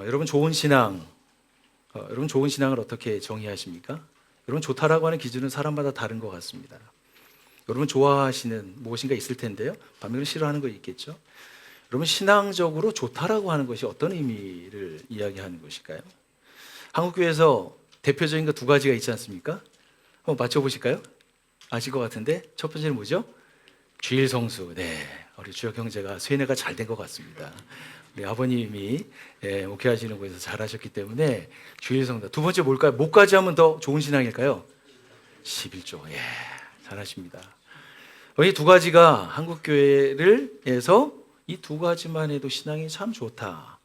여러분 좋은 신앙, 여러분 좋은 신앙을 어떻게 정의하십니까? 여러분 좋다라고 하는 기준은 사람마다 다른 것 같습니다. 여러분 좋아하시는 무엇인가 있을 텐데요. 반면에 싫어하는 거 있겠죠. 여러분 신앙적으로 좋다라고 하는 것이 어떤 의미를 이야기하는 것일까요? 한국교회에서 대표적인 거 두 가지가 있지 않습니까? 한번 맞춰보실까요? 아실 것 같은데 첫 번째는 뭐죠? 주일 성수. 네, 우리 주혁 형제가 쇠뇌가 잘 된 것 같습니다. 우리 아버님이 목회하시는 곳에서 잘하셨기 때문에 주일 성수. 두 번째 뭘까요? 뭐까지 하면 더 좋은 신앙일까요? 11조. 예, 잘하십니다. 이 두 가지가 한국교회에서 이 두 가지만 해도 신앙이 참 좋다,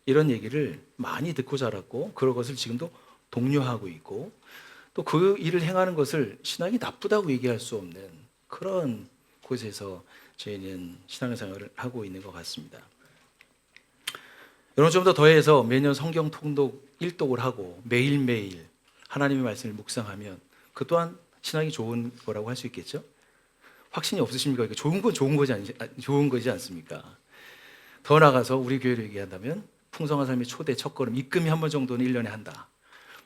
이런 얘기를 많이 듣고 자랐고, 그런 것을 지금도 독려하고 있고, 또 그 일을 행하는 것을 신앙이 나쁘다고 얘기할 수 없는 그런 곳에서 저희는 신앙생활을 하고 있는 것 같습니다. 여러분 좀 더 더해서 매년 성경 통독 1독을 하고 매일매일 하나님의 말씀을 묵상하면 그 또한 신앙이 좋은 거라고 할 수 있겠죠? 확신이 없으십니까? 좋은 건 좋은 거지 않습니까? 더 나아가서 우리 교회로 얘기한다면 풍성한 삶의 초대 첫걸음, 입금이 한 번 정도는 1년에 한다.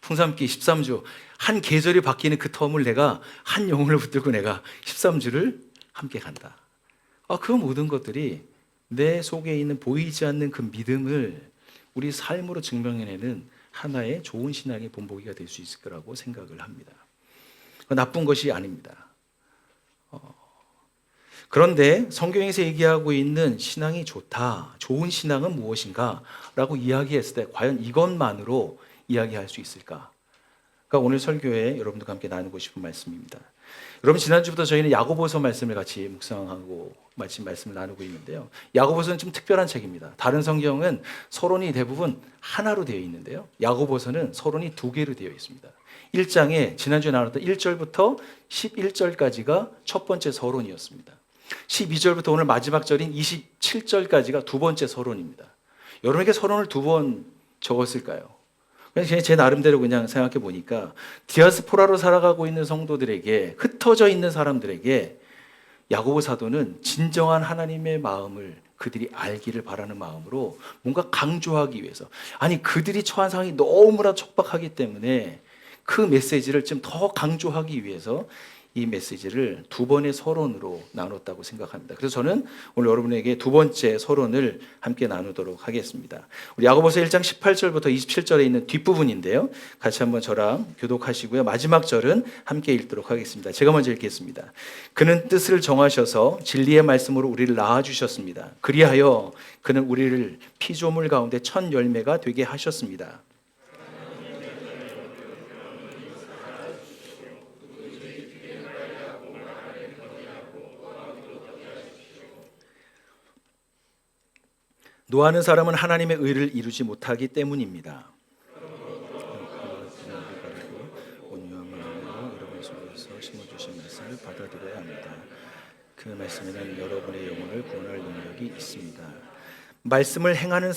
풍삼기 13주, 한 계절이 바뀌는 그 텀을 내가 한 영혼을 붙들고 내가 13주를 함께 간다. 그 모든 것들이 내 속에 있는 보이지 않는 그 믿음을 우리 삶으로 증명해내는 하나의 좋은 신앙의 본보기가 될 수 있을 거라고 생각을 합니다. 나쁜 것이 아닙니다. 그런데 성경에서 얘기하고 있는 신앙이 좋다, 좋은 신앙은 무엇인가? 라고 이야기했을 때 과연 이것만으로 이야기할 수 있을까? 그러니까 오늘 설교에 여러분들과 함께 나누고 싶은 말씀입니다. 여러분 지난주부터 저희는 야고보서 말씀을 같이 묵상하고 말씀을 나누고 있는데요. 야고보서는 좀 특별한 책입니다. 다른 성경은 서론이 대부분 하나로 되어 있는데요. 야고보서는 서론이 두 개로 되어 있습니다. 1장에 지난주에 나눴던 1절부터 11절까지가 첫 번째 서론이었습니다. 12절부터 오늘 마지막 절인 27절까지가 두 번째 서론입니다. 여러분에게 서론을 두 번 적었을까요? 그냥 제 나름대로 그냥 생각해 보니까 디아스포라로 살아가고 있는 성도들에게, 흩어져 있는 사람들에게 야고보 사도는 진정한 하나님의 마음을 그들이 알기를 바라는 마음으로 뭔가 강조하기 위해서, 아니 그들이 처한 상황이 너무나 척박하기 때문에 그 메시지를 좀 더 강조하기 위해서 이 메시지를 두 번의 서론으로 나눴다고 생각합니다. 그래서 저는 오늘 여러분에게 두 번째 서론을 함께 나누도록 하겠습니다. 우리 야고보서 1장 18절부터 27절에 있는 뒷부분인데요. 같이 한번 저랑 교독하시고요. 마지막 절은 함께 읽도록 하겠습니다. 제가 먼저 읽겠습니다. 그는 뜻을 정하셔서 진리의 말씀으로 우리를 낳아주셨습니다. 그리하여 그는 우리를 피조물 가운데 첫 열매가 되게 하셨습니다. 노하는 사람은 하나님의 의를 이루지 못하기 때문입니다. 온유한 마음으로 여러분 속에서 심어주신 말씀을 받아들여야 합니다. 그 말씀에는 여러분의 영혼을 구원할 능력이 있습니다. 말씀을 행하는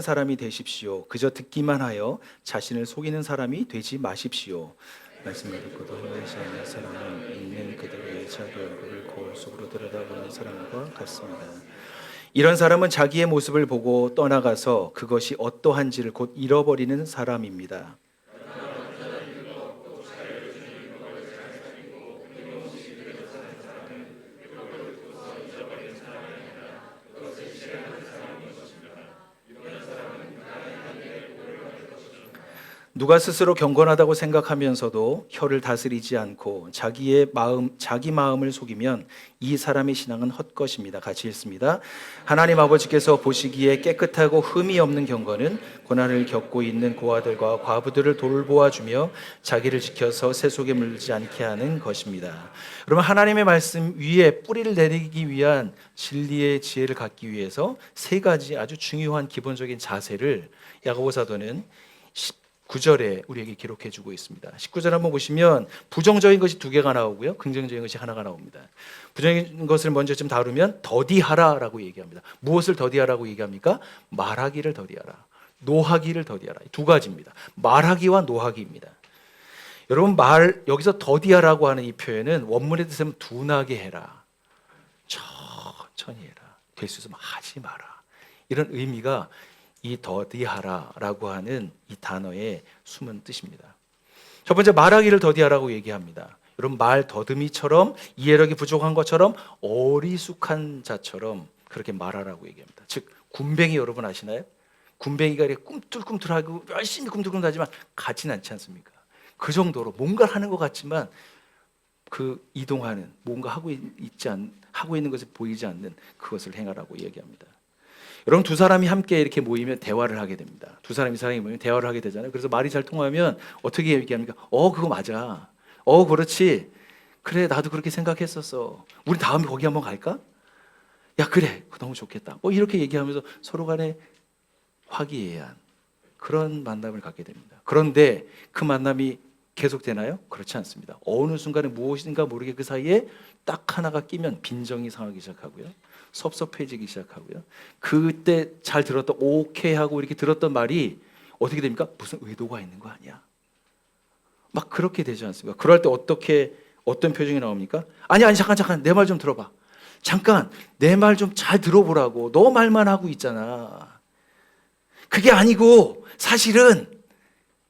사람이 되십시오. 그저 듣기만 하여 자신을 속이는 사람이 되지 마십시오. 말씀을 듣고도 행하지 않는 사람은 있는 그대로의 자기 얼굴을 거울 속으로 들여다보는 사람과 같습니다. 이런 사람은 자기의 모습을 보고 떠나가서 그것이 어떠한지를 곧 잃어버리는 사람입니다. 누가 스스로 경건하다고 생각하면서도 혀를 다스리지 않고 자기 마음을 속이면 이 사람의 신앙은 헛것입니다. 같이 읽습니다. 하나님 아버지께서 보시기에 깨끗하고 흠이 없는 경건은 고난을 겪고 있는 고아들과 과부들을 돌보아주며 자기를 지켜서 새 속에 물지 않게 하는 것입니다. 여러분 하나님의 말씀 위에 뿌리를 내리기 위한 진리의 지혜를 갖기 위해서 세 가지 아주 중요한 기본적인 자세를 야고보 사도는 19절에 우리에게 기록해 주고 있습니다. 19절 한번 보시면 부정적인 것이 두 개가 나오고요, 긍정적인 것이 하나가 나옵니다. 부정적인 것을 먼저 좀 다루면 더디하라라고 얘기합니다. 무엇을 더디하라고 얘기합니까? 말하기를 더디하라, 노하기를 더디하라. 두 가지입니다. 말하기와 노하기입니다. 여러분 여기서 더디하라고 하는 이 표현은 원문의 뜻은 둔하게 해라, 천천히 해라, 될 수 있으면 하지 마라, 이런 의미가 이 더디하라라고 하는 이 단어의 숨은 뜻입니다. 첫 번째, 말하기를 더디하라고 얘기합니다. 여러분, 말 더듬이처럼 이해력이 부족한 것처럼 어리숙한 자처럼 그렇게 말하라고 얘기합니다. 즉 군뱅이 여러분 아시나요? 군뱅이가 이렇게 꿈틀꿈틀하고 열심히 꿈틀꿈틀하지만 가진 않지 않습니까? 그 정도로 뭔가를 하는 것 같지만 그 이동하는 뭔가 하고 있는 것이 보이지 않는 그것을 행하라고 얘기합니다. 여러분, 두 사람이 함께 이렇게 모이면 대화를 하게 됩니다. 두 사람이 모이면 대화를 하게 되잖아요. 그래서 말이 잘 통하면 어떻게 얘기합니까? 그거 맞아. 그렇지. 그래, 나도 그렇게 생각했었어. 우리 다음에 거기 한번 갈까? 야, 그래. 그거 너무 좋겠다. 이렇게 얘기하면서 서로 간에 화기애애한 그런 만남을 갖게 됩니다. 그런데 그 만남이 계속되나요? 그렇지 않습니다. 어느 순간에 무엇인가 모르게 그 사이에 딱 하나가 끼면 빈정이 상하기 시작하고요. 섭섭해지기 시작하고요. 그때 잘 들었던 오케이 하고 이렇게 들었던 말이 어떻게 됩니까? 무슨 의도가 있는 거 아니야? 막 그렇게 되지 않습니까? 그럴 때 어떤 표정이 나옵니까? 아니 잠깐 내 말 좀 들어봐. 잠깐 내 말 좀 잘 들어보라고. 너 말만 하고 있잖아. 그게 아니고 사실은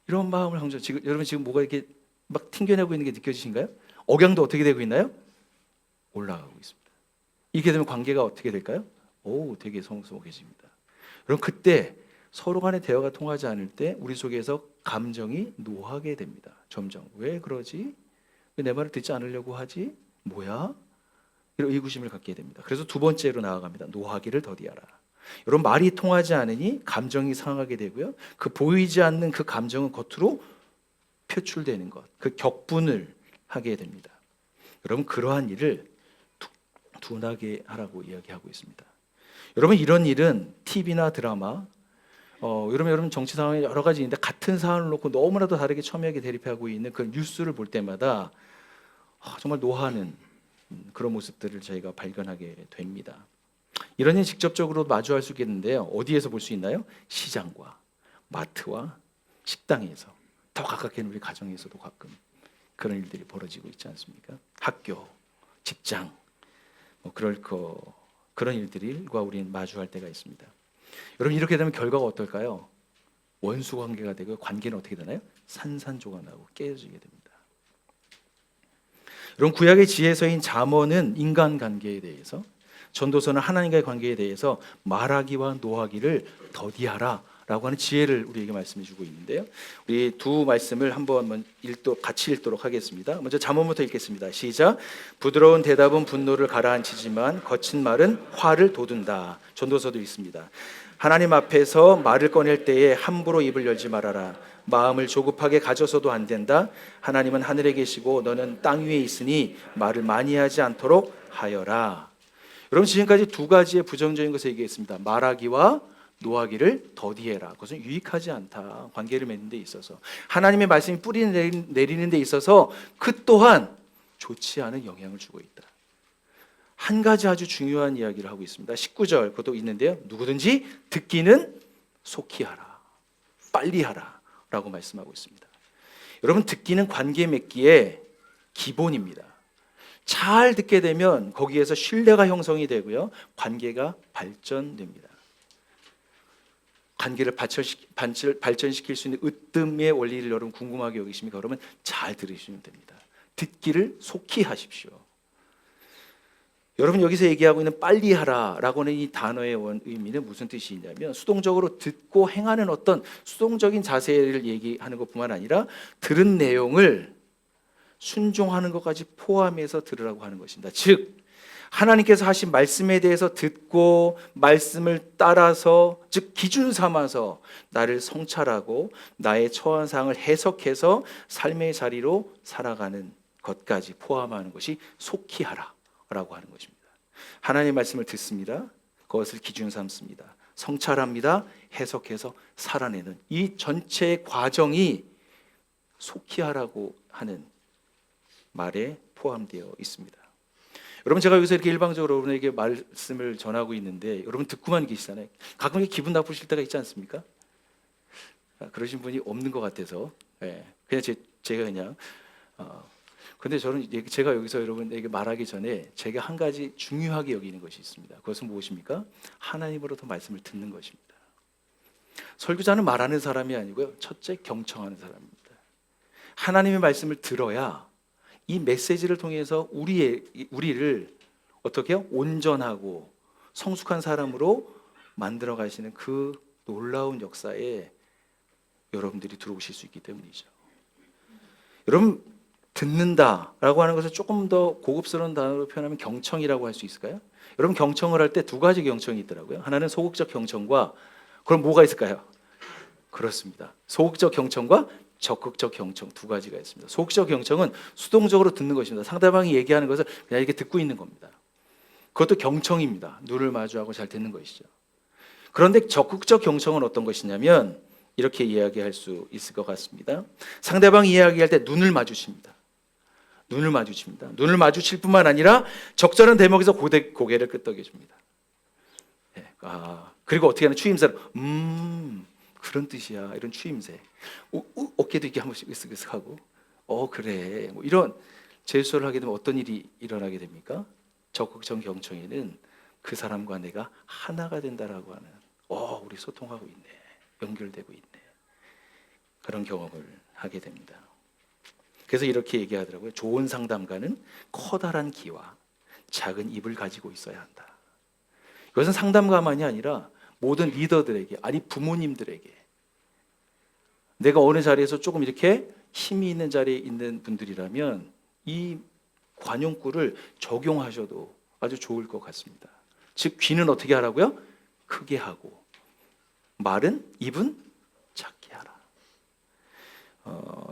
이런 마음을 항상 여러분 지금 뭐가 이렇게 막 튕겨내고 있는 게 느껴지신가요? 억양도 어떻게 되고 있나요? 올라가고 있습니다. 이렇게 되면 관계가 어떻게 될까요? 되게 성숙해집니다. 그럼 그때 서로 간의 대화가 통하지 않을 때 우리 속에서 감정이 노하게 됩니다. 점점 왜 그러지? 왜 내 말을 듣지 않으려고 하지? 뭐야? 이런 의구심을 갖게 됩니다. 그래서 두 번째로 나아갑니다. 노하기를 더디하라. 여러분, 말이 통하지 않으니 감정이 상하게 되고요. 그 보이지 않는 그 감정은 겉으로 표출되는 것, 그 격분을 하게 됩니다. 여러분, 그러한 일을 둔하게 하라고 이야기하고 있습니다. 여러분, 이런 일은 TV나 드라마, 여러분 정치 상황이 여러 가지 있는데 같은 사안을 놓고 너무나도 다르게 첨예하게 대립하고 있는 그 뉴스를 볼 때마다 정말 노하는 그런 모습들을 저희가 발견하게 됩니다. 이런 일 직접적으로 마주할 수 있겠는데요. 어디에서 볼 수 있나요? 시장과 마트와 식당에서, 더 가깝게는 우리 가정에서도 가끔 그런 일들이 벌어지고 있지 않습니까? 학교, 직장, 그런 일들과 우리는 마주할 때가 있습니다. 여러분, 이렇게 되면 결과가 어떨까요? 원수 관계가 되고 관계는 어떻게 되나요? 산산조각나고 깨어지게 됩니다. 여러분, 구약의 지혜서인 잠언은 인간관계에 대해서, 전도서는 하나님과의 관계에 대해서 말하기와 노하기를 더디하라 라고 하는 지혜를 우리에게 말씀해 주고 있는데요. 우리 두 말씀을 한번 같이 읽도록 하겠습니다. 먼저 잠언부터 읽겠습니다. 시작. 부드러운 대답은 분노를 가라앉히지만 거친 말은 화를 돋운다. 전도서도 있습니다. 하나님 앞에서 말을 꺼낼 때에 함부로 입을 열지 말아라. 마음을 조급하게 가져서도 안 된다. 하나님은 하늘에 계시고 너는 땅 위에 있으니 말을 많이 하지 않도록 하여라. 여러분, 지금까지 두 가지의 부정적인 것을 얘기했습니다. 말하기와 노하기를 더디해라. 그것은 유익하지 않다. 관계를 맺는 데 있어서, 하나님의 말씀이 뿌리 내리는 데 있어서 그 또한 좋지 않은 영향을 주고 있다. 한 가지 아주 중요한 이야기를 하고 있습니다. 19절 그것도 있는데요. 누구든지 듣기는 속히 하라, 빨리 하라 라고 말씀하고 있습니다. 여러분, 듣기는 관계 맺기의 기본입니다. 잘 듣게 되면 거기에서 신뢰가 형성이 되고요, 관계가 발전됩니다. 관계를 발전시킬 수 있는 으뜸의 원리를 여러분 궁금하게 여기십니까? 그러면 잘 들으시면 됩니다. 듣기를 속히 하십시오. 여러분, 여기서 얘기하고 있는 빨리 하라라고 하는 이 단어의 의미는 무슨 뜻이 있냐면, 수동적으로 듣고 행하는 어떤 수동적인 자세를 얘기하는 것뿐만 아니라 들은 내용을 순종하는 것까지 포함해서 들으라고 하는 것입니다. 즉, 하나님께서 하신 말씀에 대해서 듣고 말씀을 따라서, 즉 기준 삼아서 나를 성찰하고 나의 처한 상황을 해석해서 삶의 자리로 살아가는 것까지 포함하는 것이 속히 하라라고 하는 것입니다. 하나님의 말씀을 듣습니다. 그것을 기준 삼습니다. 성찰합니다. 해석해서 살아내는 이 전체 과정이 속히 하라고 하는 말에 포함되어 있습니다. 여러분, 제가 여기서 이렇게 일방적으로 여러분에게 말씀을 전하고 있는데 여러분 듣고만 계시잖아요. 가끔 기분 나쁘실 때가 있지 않습니까? 그러신 분이 없는 것 같아서 그냥 제가 그냥 근데 저는 제가 여기서 여러분에게 말하기 전에 제가 한 가지 중요하게 여기는 것이 있습니다. 그것은 무엇입니까? 하나님으로부터 말씀을 듣는 것입니다. 설교자는 말하는 사람이 아니고요, 첫째 경청하는 사람입니다. 하나님의 말씀을 들어야 이 메시지를 통해서 우리를 어떻게 해요? 온전하고 성숙한 사람으로 만들어 가시는 그 놀라운 역사에 여러분들이 들어오실 수 있기 때문이죠. 여러분, 듣는다라고 하는 것을 조금 더 고급스러운 단어로 표현하면 경청이라고 할 수 있을까요? 여러분, 경청을 할 때 두 가지 경청이 있더라고요. 하나는 소극적 경청과, 그럼 뭐가 있을까요? 그렇습니다. 소극적 경청과 적극적 경청 두 가지가 있습니다. 소극적 경청은 수동적으로 듣는 것입니다. 상대방이 얘기하는 것을 그냥 이렇게 듣고 있는 겁니다. 그것도 경청입니다. 눈을 마주하고 잘 듣는 것이죠. 그런데 적극적 경청은 어떤 것이냐면 이렇게 이야기할 수 있을 것 같습니다. 상대방이 이야기할 때 눈을 마주칩니다. 눈을 마주칩니다. 눈을 마주칠 뿐만 아니라 적절한 대목에서 고개를 끄덕여줍니다. 네. 그리고 어떻게 하는 추임새로 그런 뜻이야, 이런 추임새. 어깨도 이렇게 한 번씩 으쓱으쓱하고 그래, 뭐 이런 제스처를 하게 되면 어떤 일이 일어나게 됩니까? 적극적 경청에는 그 사람과 내가 하나가 된다라고 하는 우리 소통하고 있네, 연결되고 있네, 그런 경험을 하게 됩니다. 그래서 이렇게 얘기하더라고요. 좋은 상담가는 커다란 귀와 작은 입을 가지고 있어야 한다. 이것은 상담가만이 아니라 모든 리더들에게, 아니 부모님들에게, 내가 어느 자리에서 조금 이렇게 힘이 있는 자리에 있는 분들이라면 이 관용구를 적용하셔도 아주 좋을 것 같습니다. 즉, 귀는 어떻게 하라고요? 크게 하고, 말은, 입은 작게 하라.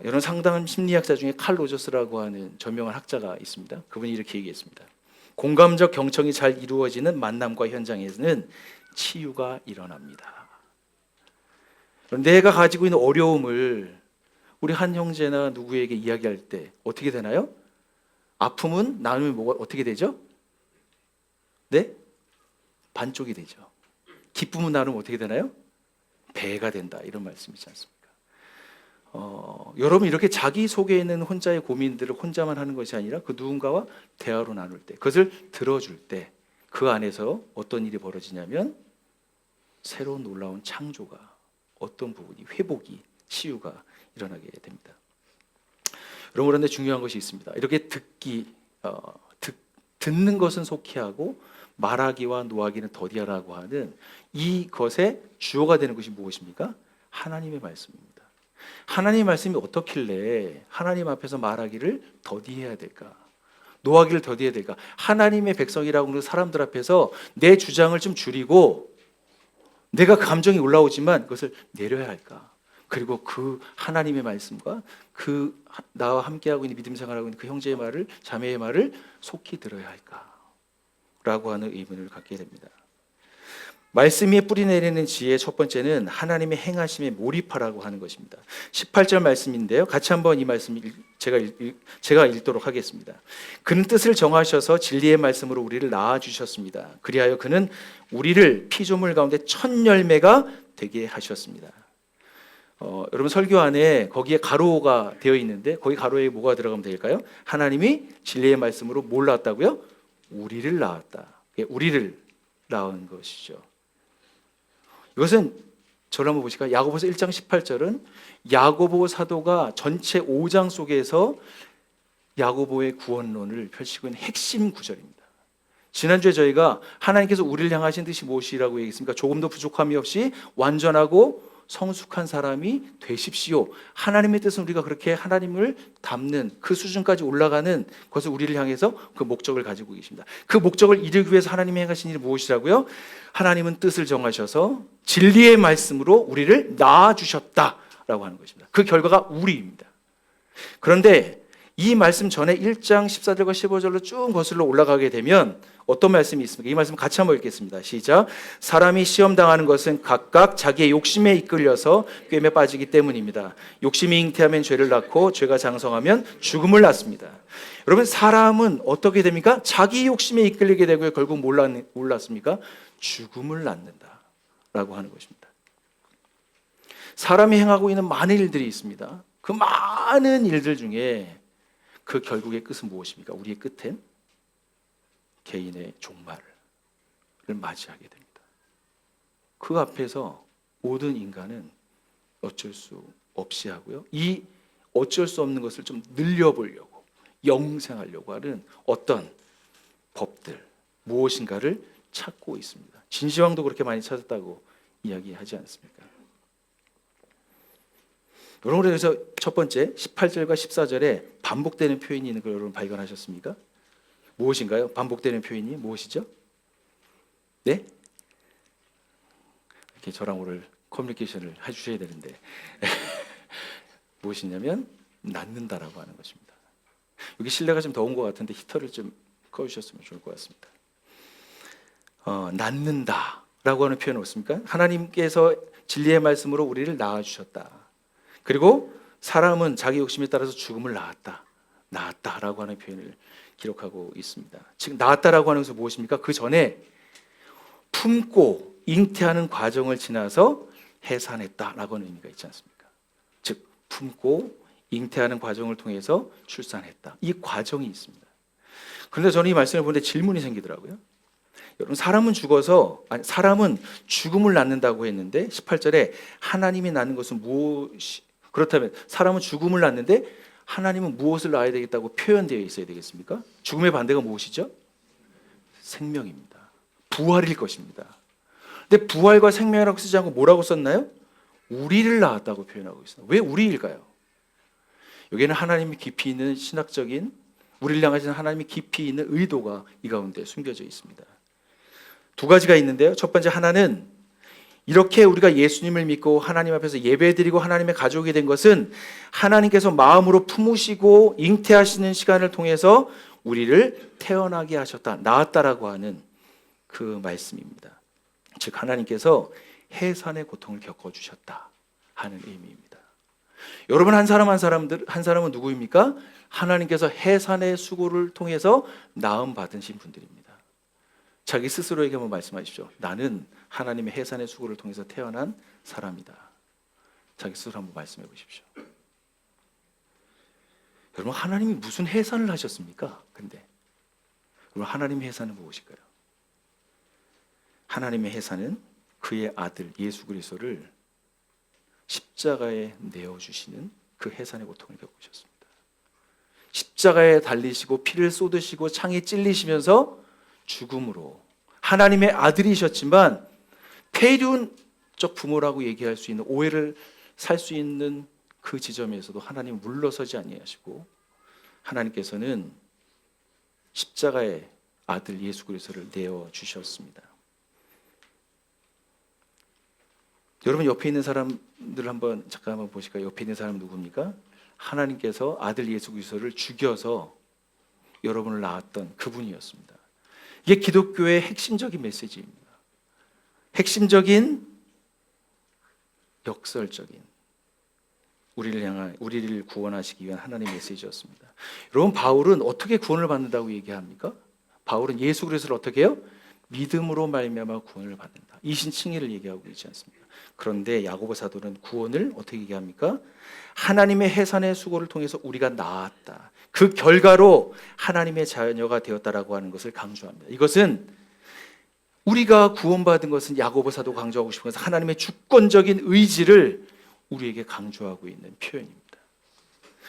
여러분, 상담 심리학자 중에 칼 로저스라고 하는 저명한 학자가 있습니다. 그분이 이렇게 얘기했습니다. 공감적 경청이 잘 이루어지는 만남과 현장에서는 치유가 일어납니다. 내가 가지고 있는 어려움을 우리 한 형제나 누구에게 이야기할 때 어떻게 되나요? 아픔은 나누면 뭐가 어떻게 되죠? 네? 반쪽이 되죠. 기쁨은 나누면 어떻게 되나요? 배가 된다, 이런 말씀이지 않습니까? 여러분, 이렇게 자기 속에 있는 혼자의 고민들을 혼자만 하는 것이 아니라 그 누군가와 대화로 나눌 때, 그것을 들어줄 때 그 안에서 어떤 일이 벌어지냐면 새로운 놀라운 창조가, 어떤 부분이, 회복이, 치유가 일어나게 됩니다. 여러분, 그런데 중요한 것이 있습니다. 이렇게 듣는 것은 속히 하고 말하기와 노하기는 더디하라고 하는 이것의 주어가 되는 것이 무엇입니까? 하나님의 말씀입니다. 하나님의 말씀이 어떻길래 하나님 앞에서 말하기를 더디해야 될까? 노하기를 더디해야 될까? 하나님의 백성이라고 하는 사람들 앞에서 내 주장을 좀 줄이고 내가 감정이 올라오지만 그것을 내려야 할까? 그리고 그 하나님의 말씀과 그 나와 함께하고 있는 믿음 생활하고 있는 그 형제의 말을, 자매의 말을 속히 들어야 할까? 라고 하는 의문을 갖게 됩니다. 말씀 위에 뿌리 내리는 지혜의 첫 번째는 하나님의 행하심에 몰입하라고 하는 것입니다. 18절 말씀인데요. 같이 한번 이 말씀 제가 읽도록 하겠습니다. 그는 뜻을 정하셔서 진리의 말씀으로 우리를 낳아주셨습니다. 그리하여 그는 우리를 피조물 가운데 첫 열매가 되게 하셨습니다. 여러분, 설교 안에 거기에 가로가 되어 있는데 거기 가로에 뭐가 들어가면 될까요? 하나님이 진리의 말씀으로 뭘 낳았다고요? 우리를 낳았다. 우리를 낳은 것이죠. 이것은 저를 한번 보실까요? 야고보서 1장 18절은 야고보 사도가 전체 5장 속에서 야고보의 구원론을 펼치고 있는 핵심 구절입니다. 지난주에 저희가 하나님께서 우리를 향하신 뜻이 무엇이라고 얘기했습니까? 조금도 부족함이 없이 완전하고 성숙한 사람이 되십시오. 하나님의 뜻은 우리가 그렇게 하나님을 닮는 그 수준까지 올라가는 것을 우리를 향해서 그 목적을 가지고 계십니다. 그 목적을 이루기 위해서 하나님이 행하신 일이 무엇이라고요? 하나님은 뜻을 정하셔서 진리의 말씀으로 우리를 낳아주셨다라고 하는 것입니다. 그 결과가 우리입니다. 그런데 이 말씀 전에 1장 14절과 15절로 쭉 거슬러 올라가게 되면 어떤 말씀이 있습니까? 이 말씀 같이 한번 읽겠습니다. 시작. 사람이 시험당하는 것은 각각 자기의 욕심에 이끌려서 꿰매 빠지기 때문입니다. 욕심이 잉태하면 죄를 낳고 죄가 장성하면 죽음을 낳습니다. 여러분, 사람은 어떻게 됩니까? 자기 욕심에 이끌리게 되고요. 결국 뭘 낳습니까? 죽음을 낳는다라고 하는 것입니다. 사람이 행하고 있는 많은 일들이 있습니다. 그 많은 일들 중에 그 결국의 끝은 무엇입니까? 우리의 끝엔 개인의 종말을 맞이하게 됩니다. 그 앞에서 모든 인간은 어쩔 수 없이 하고요. 이 어쩔 수 없는 것을 좀 늘려보려고, 영생하려고 하는 어떤 법들, 무엇인가를 찾고 있습니다. 진시황도 그렇게 많이 찾았다고 이야기하지 않습니까? 여러분, 그래서 첫 번째 18절과 14절에 반복되는 표현이 있는 걸 여러분 발견하셨습니까? 무엇인가요? 반복되는 표현이 무엇이죠? 네? 이렇게 저랑 오늘 커뮤니케이션을 해주셔야 되는데 무엇이냐면 낳는다라고 하는 것입니다. 여기 실내가 좀 더운 것 같은데 히터를 좀 꺼주셨으면 좋을 것 같습니다. 낳는다라고 하는 표현 없습니까? 하나님께서 진리의 말씀으로 우리를 낳아주셨다. 그리고 사람은 자기 욕심에 따라서 죽음을 낳았다라고 하는 표현을 기록하고 있습니다. 즉 낳았다라고 하는 것은 무엇입니까? 그 전에 품고 잉태하는 과정을 지나서 해산했다라고 하는 의미가 있지 않습니까? 즉 품고 잉태하는 과정을 통해서 출산했다. 이 과정이 있습니다. 그런데 저는 이 말씀을 보는데 질문이 생기더라고요. 여러분, 사람은 죽음을 낳는다고 했는데 18절에 하나님이 낳는 것은 무엇이, 그렇다면 사람은 죽음을 낳는데 하나님은 무엇을 낳아야 되겠다고 표현되어 있어야 되겠습니까? 죽음의 반대가 무엇이죠? 생명입니다. 부활일 것입니다. 근데 부활과 생명이라고 쓰지 않고 뭐라고 썼나요? 우리를 낳았다고 표현하고 있습니다. 왜 우리일까요? 여기에는 하나님이 깊이 있는 신학적인, 우리를 향하신 하나님이 깊이 있는 의도가 이 가운데 숨겨져 있습니다. 두 가지가 있는데요. 첫 번째, 하나는 이렇게 우리가 예수님을 믿고 하나님 앞에서 예배드리고 하나님의 가족이 된 것은 하나님께서 마음으로 품으시고 잉태하시는 시간을 통해서 우리를 태어나게 하셨다, 낳았다라고 하는 그 말씀입니다. 즉 하나님께서 해산의 고통을 겪어주셨다 하는 의미입니다. 여러분, 한 사람은 누구입니까? 하나님께서 해산의 수고를 통해서 낳음 받으신 분들입니다. 자기 스스로에게 한번 말씀하십시오. 나는 하나님의 해산의 수고를 통해서 태어난 사람이다. 자기 스스로 한번 말씀해 보십시오. 여러분, 하나님이 무슨 해산을 하셨습니까? 근데 여러분, 하나님의 해산은 무엇일까요? 하나님의 해산은 그의 아들 예수 그리스도를 십자가에 내어주시는 그 해산의 고통을 겪으셨습니다. 십자가에 달리시고 피를 쏟으시고 창에 찔리시면서 죽음으로, 하나님의 아들이셨지만 폐륜적 부모라고 얘기할 수 있는 오해를 살 수 있는 그 지점에서도 하나님 물러서지 아니하시고 하나님께서는 십자가의 아들 예수 그리스도를 내어주셨습니다. 여러분, 옆에 있는 사람들 잠깐 보실까요? 옆에 있는 사람 누굽니까? 하나님께서 아들 예수 그리스도를 죽여서 여러분을 낳았던 그분이었습니다. 이게 기독교의 핵심적인 메시지입니다. 핵심적인, 역설적인, 우리를 구원하시기 위한 하나님의 메시지였습니다. 여러분, 바울은 어떻게 구원을 받는다고 얘기합니까? 바울은 예수 그리스도를 어떻게 해요? 믿음으로 말미암아 구원을 받는다. 이신칭의를 얘기하고 있지 않습니까? 그런데 야고보 사도는 구원을 어떻게 얘기합니까? 하나님의 해산의 수고를 통해서 우리가 나았다. 그 결과로 하나님의 자녀가 되었다라고 하는 것을 강조합니다. 이것은 우리가 구원받은 것은 야고보 사도가 강조하고 싶은 것은 하나님의 주권적인 의지를 우리에게 강조하고 있는 표현입니다.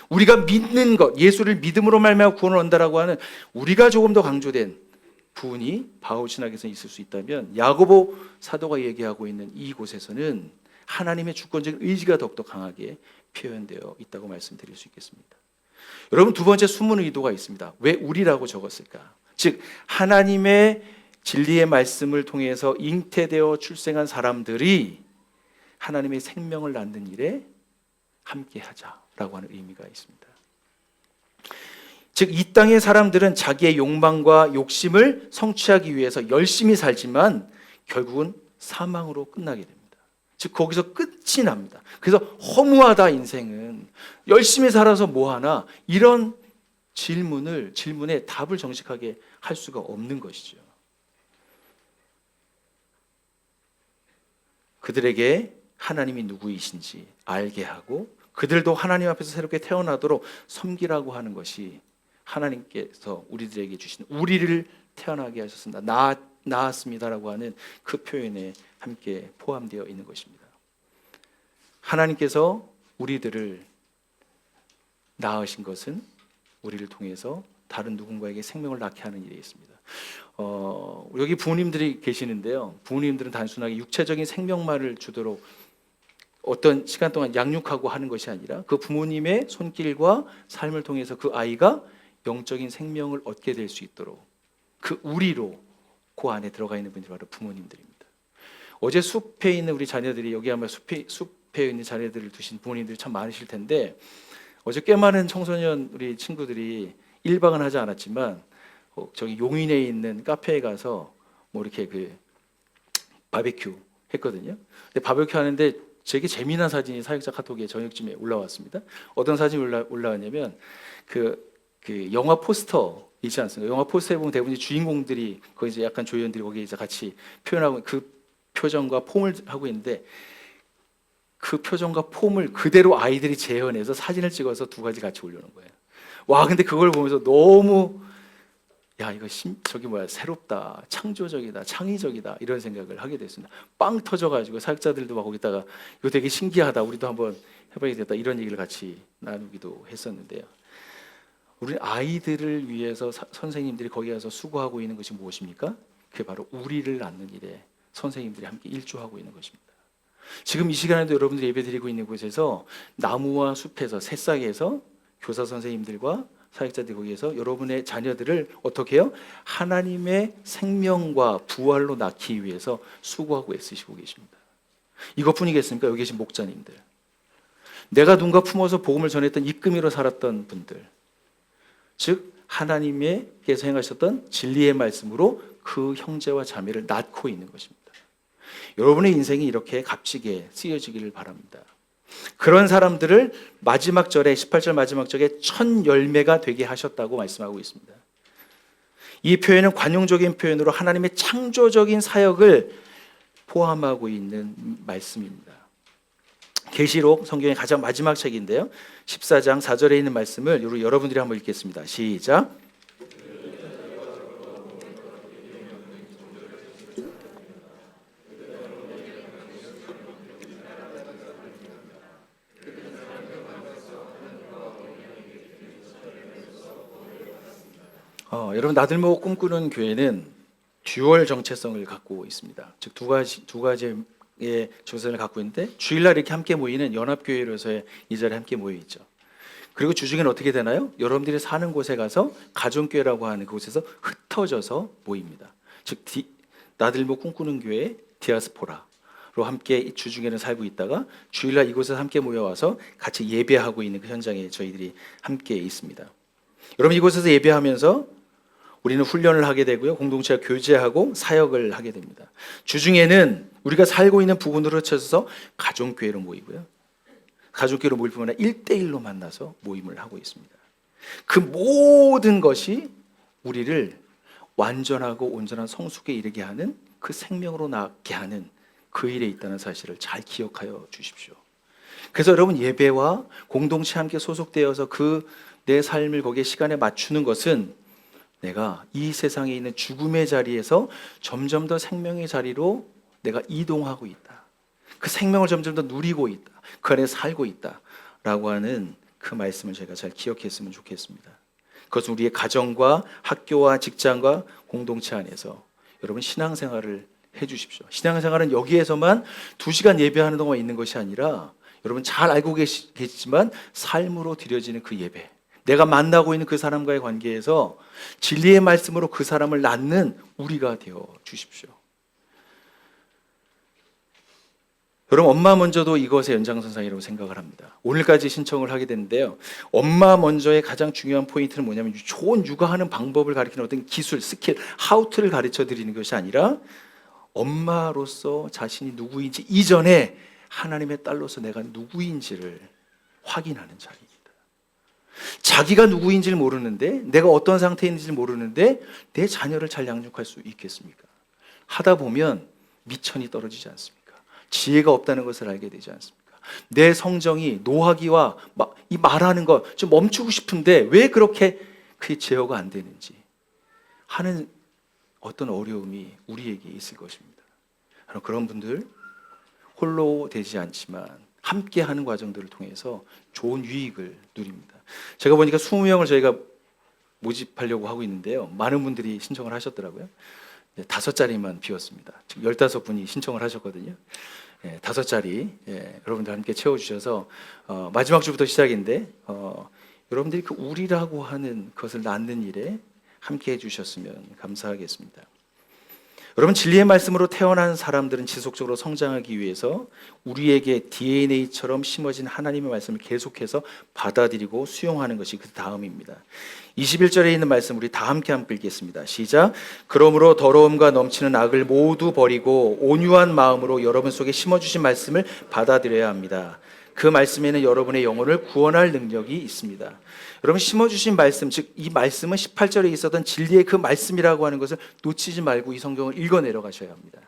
우리가 믿는 것, 예수를 믿음으로 말미암아 구원을 얻는다라고 하는 우리가 조금 더 강조된 부분이 바울 신학에서 있을 수 있다면, 야고보 사도가 얘기하고 있는 이곳에서는 하나님의 주권적인 의지가 더욱더 강하게 표현되어 있다고 말씀드릴 수 있겠습니다. 여러분, 두 번째 숨은 의도가 있습니다. 왜 우리라고 적었을까? 즉 하나님의 진리의 말씀을 통해서 잉태되어 출생한 사람들이 하나님의 생명을 낳는 일에 함께하자라고 하는 의미가 있습니다. 즉 이 땅의 사람들은 자기의 욕망과 욕심을 성취하기 위해서 열심히 살지만 결국은 사망으로 끝나게 됩니다. 즉 거기서 끝이 납니다. 그래서 허무하다 인생은, 열심히 살아서 뭐하나, 이런 질문에 답을 정직하게 할 수가 없는 것이죠. 그들에게 하나님이 누구이신지 알게 하고 그들도 하나님 앞에서 새롭게 태어나도록 섬기라고 하는 것이 하나님께서 우리들에게 주신, 우리를 태어나게 하셨습니다, 낳았습니다라고 하는 그 표현에 함께 포함되어 있는 것입니다. 하나님께서 우리들을 낳으신 것은 우리를 통해서 다른 누군가에게 생명을 낳게 하는 일이 있습니다. 여기 부모님들이 계시는데요. 부모님들은 단순하게 육체적인 생명만을 주도록 어떤 시간 동안 양육하고 하는 것이 아니라 그 부모님의 손길과 삶을 통해서 그 아이가 영적인 생명을 얻게 될 수 있도록 그 우리로 그 안에 들어가 있는 분들이 바로 부모님들입니다. 어제 숲에 있는 우리 자녀들이, 여기 아마 숲에 있는 자녀들을 두신 부모님들이 참 많으실 텐데, 어제 꽤 많은 청소년 우리 친구들이 1박은 하지 않았지만 저기 용인에 있는 카페에 가서 뭐 이렇게 그 바베큐 했거든요. 근데 바베큐 하는데 되게 재미난 사진이 사역자 카톡에 저녁쯤에 올라왔습니다. 어떤 사진이 올라왔냐면 그 영화 포스터 있지 않습니까? 영화 포스터에 보면 대부분 주인공들이 거기 이제 약간 조연들이 거기에 이제 같이 표현하고 그 표정과 폼을 하고 있는데, 그 표정과 폼을 그대로 아이들이 재현해서 사진을 찍어서 두 가지 같이 올려놓은 거예요. 와, 근데 그걸 보면서 너무 이거 새롭다, 창조적이다, 창의적이다 이런 생각을 하게 됐습니다. 빵 터져가지고 사역자들도 막 거기다가 이거 되게 신기하다, 우리도 한번 해봐야겠다 이런 얘기를 같이 나누기도 했었는데요. 우리 아이들을 위해서 선생님들이 거기 가서 수고하고 있는 것이 무엇입니까? 그게 바로 우리를 낳는 일에 선생님들이 함께 일조하고 있는 것입니다. 지금 이 시간에도 여러분들이 예배드리고 있는 곳에서 나무와 숲에서, 새싹에서 교사 선생님들과 사역자들이 거기에서 여러분의 자녀들을 어떻게 해요? 하나님의 생명과 부활로 낳기 위해서 수고하고 애쓰시고 계십니다. 이것뿐이겠습니까? 여기 계신 목자님들, 내가 누군가 품어서 복음을 전했던 입금이로 살았던 분들, 즉 하나님께서 행하셨던 진리의 말씀으로 그 형제와 자매를 낳고 있는 것입니다. 여러분의 인생이 이렇게 값지게 쓰여지기를 바랍니다. 그런 사람들을 마지막 절에 18절 마지막 절에 첫 열매가 되게 하셨다고 말씀하고 있습니다. 이 표현은 관용적인 표현으로 하나님의 창조적인 사역을 포함하고 있는 말씀입니다. 계시록 성경의 가장 마지막 책인데요, 14장 4절에 있는 말씀을 여러분들이 한번 읽겠습니다. 시작. 여러분, 나들목 꿈꾸는 교회는 듀얼 정체성을 갖고 있습니다. 즉 두 가지의 정체성을 갖고 있는데, 주일날 이렇게 함께 모이는 연합교회로서의 이 자리에 함께 모여 있죠. 그리고 주중에는 어떻게 되나요? 여러분들이 사는 곳에 가서 가정교회라고 하는 그곳에서 흩어져서 모입니다. 즉 나들목 꿈꾸는 교회 디아스포라로 함께 주중에는 살고 있다가 주일날 이곳에서 함께 모여와서 같이 예배하고 있는 그 현장에 저희들이 함께 있습니다. 여러분, 이곳에서 예배하면서 우리는 훈련을 하게 되고요, 공동체와 교제하고 사역을 하게 됩니다. 주중에는 우리가 살고 있는 부분으로 쳐서 가정교회로 모이고요, 가족교회로 모일 뿐만 아니라 1대1로 만나서 모임을 하고 있습니다. 그 모든 것이 우리를 완전하고 온전한 성숙에 이르게 하는, 그 생명으로 낳게 하는 그 일에 있다는 사실을 잘 기억하여 주십시오. 그래서 여러분, 예배와 공동체 함께 소속되어서 내 삶을 거기에 시간에 맞추는 것은 내가 이 세상에 있는 죽음의 자리에서 점점 더 생명의 자리로 내가 이동하고 있다, 그 생명을 점점 더 누리고 있다, 그 안에 살고 있다라고 하는 그 말씀을 제가 잘 기억했으면 좋겠습니다. 그것은 우리의 가정과 학교와 직장과 공동체 안에서 여러분 신앙생활을 해주십시오. 신앙생활은 여기에서만 2시간 예배하는 동안 있는 것이 아니라, 여러분 잘 알고 계시지만 삶으로 드려지는 그 예배, 내가 만나고 있는 그 사람과의 관계에서 진리의 말씀으로 그 사람을 낳는 우리가 되어 주십시오. 여러분, 엄마 먼저도 이것의 연장선상이라고 생각을 합니다. 오늘까지 신청을 하게 됐는데요, 엄마 먼저의 가장 중요한 포인트는 뭐냐면, 좋은 육아하는 방법을 가르치는 어떤 기술, 스킬, 하우트를 가르쳐 드리는 것이 아니라, 엄마로서 자신이 누구인지 이전에 하나님의 딸로서 내가 누구인지를 확인하는 자리입니다. 자기가 누구인지를 모르는데, 내가 어떤 상태에 있는지를 모르는데 내 자녀를 잘 양육할 수 있겠습니까? 하다 보면 미천이 떨어지지 않습니까? 지혜가 없다는 것을 알게 되지 않습니까? 내 성정이 노하기와 이 말하는 거 좀 멈추고 싶은데 왜 그렇게 그게 제어가 안 되는지 하는 어떤 어려움이 우리에게 있을 것입니다. 그런 분들, 홀로 되지 않지만 함께하는 과정들을 통해서 좋은 유익을 누립니다. 제가 보니까 20명을 저희가 모집하려고 하고 있는데요. 많은 분들이 신청을 하셨더라고요. 5자리만 비웠습니다. 지금 15분이 신청을 하셨거든요. 5자리 여러분들 함께 채워주셔서 마지막 주부터 시작인데 여러분들이 그 우리라고 하는 것을 낳는 일에 함께 해주셨으면 감사하겠습니다. 여러분, 진리의 말씀으로 태어난 사람들은 지속적으로 성장하기 위해서 우리에게 DNA처럼 심어진 하나님의 말씀을 계속해서 받아들이고 수용하는 것이 그 다음입니다. 21절에 있는 말씀 우리 다 함께 읽겠습니다. 시작. 그러므로 더러움과 넘치는 악을 모두 버리고 온유한 마음으로 여러분 속에 심어주신 말씀을 받아들여야 합니다. 그 말씀에는 여러분의 영혼을 구원할 능력이 있습니다. 여러분, 심어주신 말씀, 즉 이 말씀은 18절에 있었던 진리의 그 말씀이라고 하는 것을 놓치지 말고 이 성경을 읽어 내려가셔야 합니다.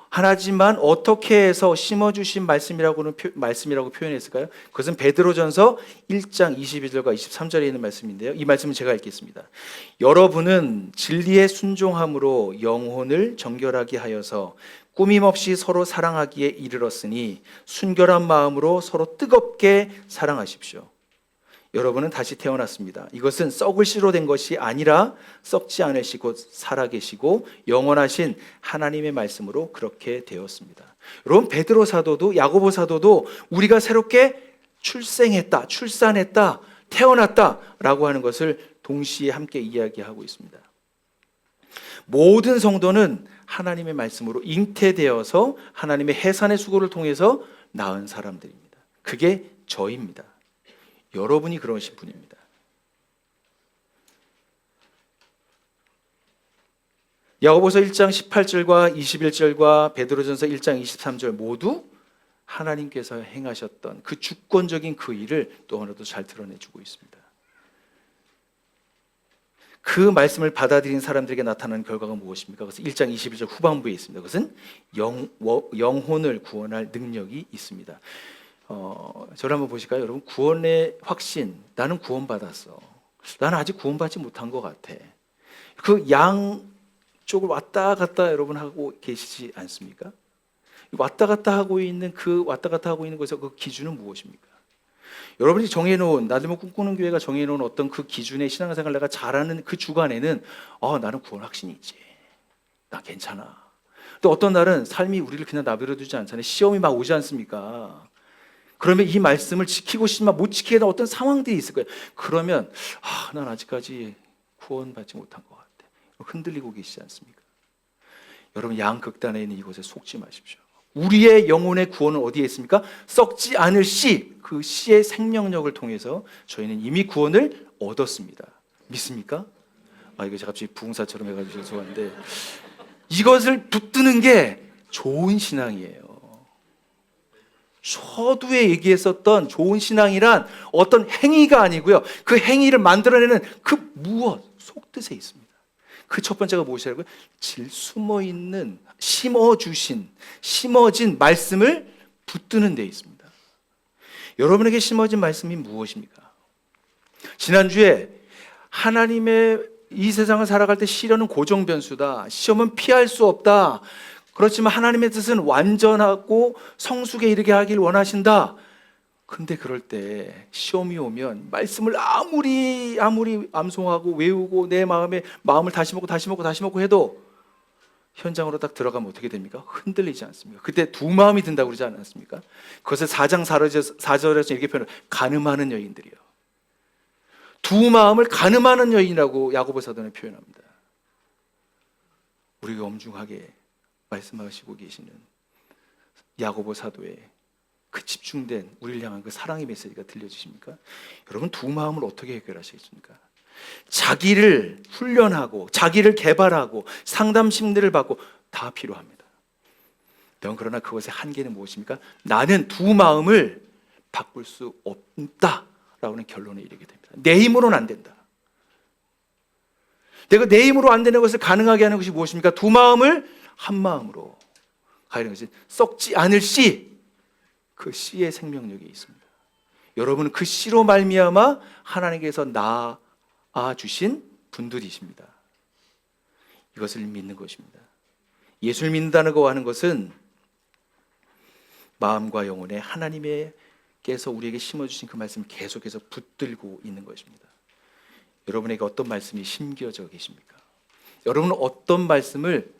하나지만 어떻게 해서 심어주신 말씀이라고 표현했을까요? 그것은 베드로전서 1장 22절과 23절에 있는 말씀인데요. 이 말씀은 제가 읽겠습니다. 여러분은 진리에 순종함으로 영혼을 정결하게 하여서 꾸밈없이 서로 사랑하기에 이르렀으니 순결한 마음으로 서로 뜨겁게 사랑하십시오. 여러분은 다시 태어났습니다. 이것은 썩을 씨로 된 것이 아니라 썩지 않을 씨 곧 살아계시고 영원하신 하나님의 말씀으로 그렇게 되었습니다. 여러분, 베드로 사도도 야고보 사도도 우리가 새롭게 출산했다, 태어났다라고 하는 것을 동시에 함께 이야기하고 있습니다. 모든 성도는 하나님의 말씀으로 잉태되어서 하나님의 해산의 수고를 통해서 낳은 사람들입니다. 그게 저입니다. 여러분이 그러신 분입니다. 야고보서 1장 18절과 21절과 베드로전서 1장 23절 모두 하나님께서 행하셨던 그 주권적인 그 일을 또 하나도 잘 드러내주고 있습니다. 그 말씀을 받아들인 사람들에게 나타나는 결과가 무엇입니까? 그것은 1장 21절 후반부에 있습니다. 그것은 영혼을 구원할 능력이 있습니다. 저를 한번 보실까요? 여러분, 구원의 확신, 나는 구원받았어. 나는 아직 구원받지 못한 것 같아. 그 양쪽을 왔다 갔다 여러분 하고 계시지 않습니까? 왔다 갔다 하고 있는 것에서 그 기준은 무엇입니까? 여러분이 정해놓은, 나들모 꿈꾸는 교회가 정해놓은 어떤 그 기준의 신앙생활 내가 잘하는 그 주간에는 나는 구원 확신이 있지. 나 괜찮아. 또 어떤 날은 삶이 우리를 그냥 나버려두지 않잖아요. 시험이 막 오지 않습니까? 그러면 이 말씀을 지키고 싶지만 못 지키게 되는 어떤 상황들이 있을 거예요. 그러면 난 아직까지 구원받지 못한 것 같아. 흔들리고 계시지 않습니까? 여러분, 양극단에 있는 이곳에 속지 마십시오. 우리의 영혼의 구원은 어디에 있습니까? 썩지 않을 씨, 그 씨의 생명력을 통해서 저희는 이미 구원을 얻었습니다. 믿습니까? 이거 제가 갑자기 부흥사처럼 해가지고 죄송한데 이것을 붙드는 게 좋은 신앙이에요. 서두에 얘기했었던 좋은 신앙이란 어떤 행위가 아니고요. 그 행위를 만들어내는 그 무엇, 속뜻에 있습니다. 그 첫 번째가 무엇이라고요? 숨어있는, 심어진 말씀을 붙드는 데 있습니다. 여러분에게 심어진 말씀이 무엇입니까? 지난주에 하나님의 이 세상을 살아갈 때 시련은 고정변수다. 시험은 피할 수 없다. 그렇지만 하나님의 뜻은 완전하고 성숙에 이르게 하길 원하신다. 근데 그럴 때 시험이 오면 말씀을 아무리 암송하고 외우고 내 마음을 다시 먹고 해도 현장으로 딱 들어가면 어떻게 됩니까? 흔들리지 않습니까? 그때 두 마음이 든다고 그러지 않았습니까? 그것을 4장 4절에서 이렇게 표현해요. 가늠하는 여인들이요. 두 마음을 가늠하는 여인이라고 야고보 사도는 표현합니다. 우리가 엄중하게 말씀하시고 계시는 야고보 사도의 그 집중된 우리를 향한 그 사랑의 메시지가 들려지십니까? 여러분, 두 마음을 어떻게 해결하시겠습니까? 자기를 훈련하고 자기를 개발하고 상담 심리를 받고 다 필요합니다. 그러나 그것의 한계는 무엇입니까? 나는 두 마음을 바꿀 수 없다라는 결론에 이르게 됩니다. 내 힘으로는 안 된다. 내가 내 힘으로 안 되는 것을 가능하게 하는 것이 무엇입니까? 두 마음을 한 마음으로 가는 것이 썩지 않을 씨, 그 씨의 생명력이 있습니다. 여러분은 그 씨로 말미암아 하나님께서 낳아 주신 분들이십니다. 이것을 믿는 것입니다. 예수를 믿는다는 거 하는 것은 마음과 영혼에 하나님께서 우리에게 심어주신 그 말씀을 계속해서 붙들고 있는 것입니다. 여러분에게 어떤 말씀이 심겨져 계십니까? 여러분은 어떤 말씀을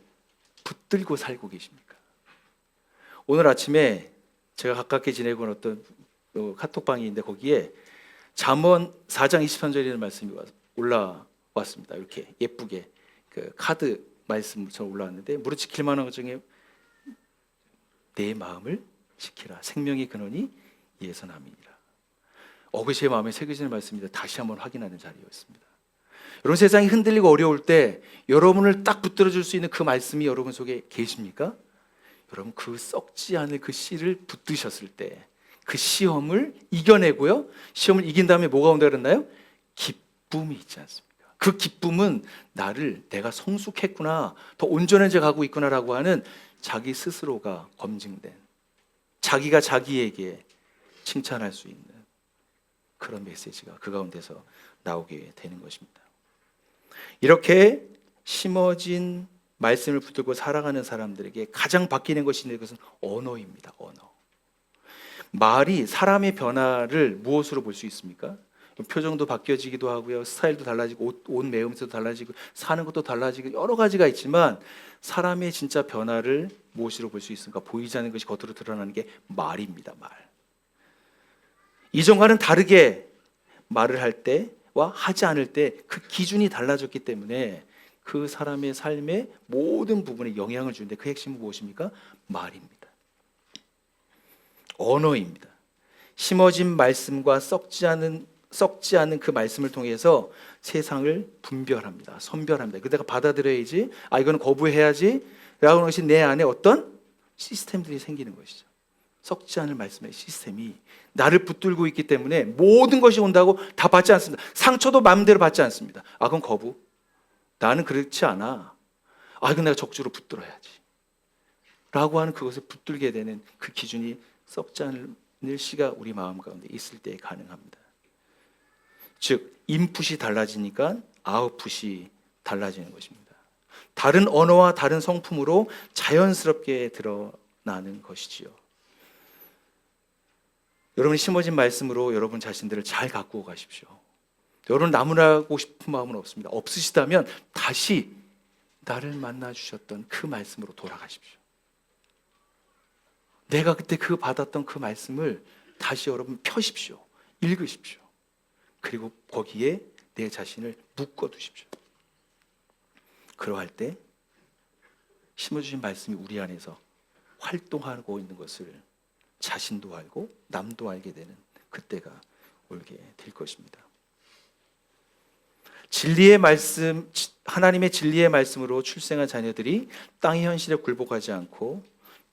붙들고 살고 계십니까? 오늘 아침에 제가 가깝게 지내고 있는 어떤 카톡방이 있는데 거기에 잠언 4장 23절이라는 말씀이 올라왔습니다. 이렇게 예쁘게 그 카드 말씀처럼 올라왔는데 무릇 지킬 만한 것 중에 내 마음을 지키라. 생명의 근원이 이에서 남이니라. 어그시의 마음에 새겨지는 말씀입니다. 다시 한번 확인하는 자리였습니다. 여러분, 세상이 흔들리고 어려울 때 여러분을 딱 붙들어줄 수 있는 그 말씀이 여러분 속에 계십니까? 여러분, 그 썩지 않을 그 씨를 붙드셨을 때 그 시험을 이겨내고요, 시험을 이긴 다음에 뭐가 온다 그랬나요? 기쁨이 있지 않습니까? 그 기쁨은 나를 내가 성숙했구나, 더 온전해져 가고 있구나라고 하는 자기 스스로가 검증된, 자기가 자기에게 칭찬할 수 있는 그런 메시지가 그 가운데서 나오게 되는 것입니다. 이렇게 심어진 말씀을 붙들고 살아가는 사람들에게 가장 바뀌는 것이 있는 것은 언어입니다. 언어. 말이 사람의 변화를 무엇으로 볼 수 있습니까? 표정도 바뀌어지기도 하고요, 스타일도 달라지고 옷 매음새도 달라지고 사는 것도 달라지고 여러 가지가 있지만 사람의 진짜 변화를 무엇으로 볼 수 있습니까? 보이지 않는 것이 겉으로 드러나는 게 말입니다. 말. 이전과는 다르게 말을 할 때와 하지 않을 때 그 기준이 달라졌기 때문에 그 사람의 삶의 모든 부분에 영향을 주는데 그 핵심은 무엇입니까? 말입니다. 언어입니다. 심어진 말씀과 썩지 않은 그 말씀을 통해서 세상을 분별합니다. 선별합니다. 그 내가 받아들여야지, 이거는 거부해야지 라고 하는 것이 내 안에 어떤 시스템들이 생기는 것이죠. 썩지 않을 말씀의 시스템이 나를 붙들고 있기 때문에 모든 것이 온다고 다 받지 않습니다. 상처도 마음대로 받지 않습니다. 그건 거부. 나는 그렇지 않아. 이건 내가 적주로 붙들어야지 라고 하는 그것을 붙들게 되는 그 기준이 썩지 않을 씨가 우리 마음 가운데 있을 때 가능합니다. 즉 인풋이 달라지니까 아웃풋이 달라지는 것입니다. 다른 언어와 다른 성품으로 자연스럽게 드러나는 것이지요. 여러분이 심어진 말씀으로 여러분 자신들을 잘 가꾸어 가십시오. 여러분 나무라고 싶은 마음은 없습니다. 없으시다면 다시 나를 만나 주셨던 그 말씀으로 돌아가십시오. 내가 그때 받았던 그 말씀을 다시 여러분 펴십시오. 읽으십시오. 그리고 거기에 내 자신을 묶어두십시오. 그러할 때 심어주신 말씀이 우리 안에서 활동하고 있는 것을 자신도 알고 남도 알게 되는 그때가 올게 될 것입니다. 진리의 말씀, 하나님의 진리의 말씀으로 출생한 자녀들이 땅의 현실에 굴복하지 않고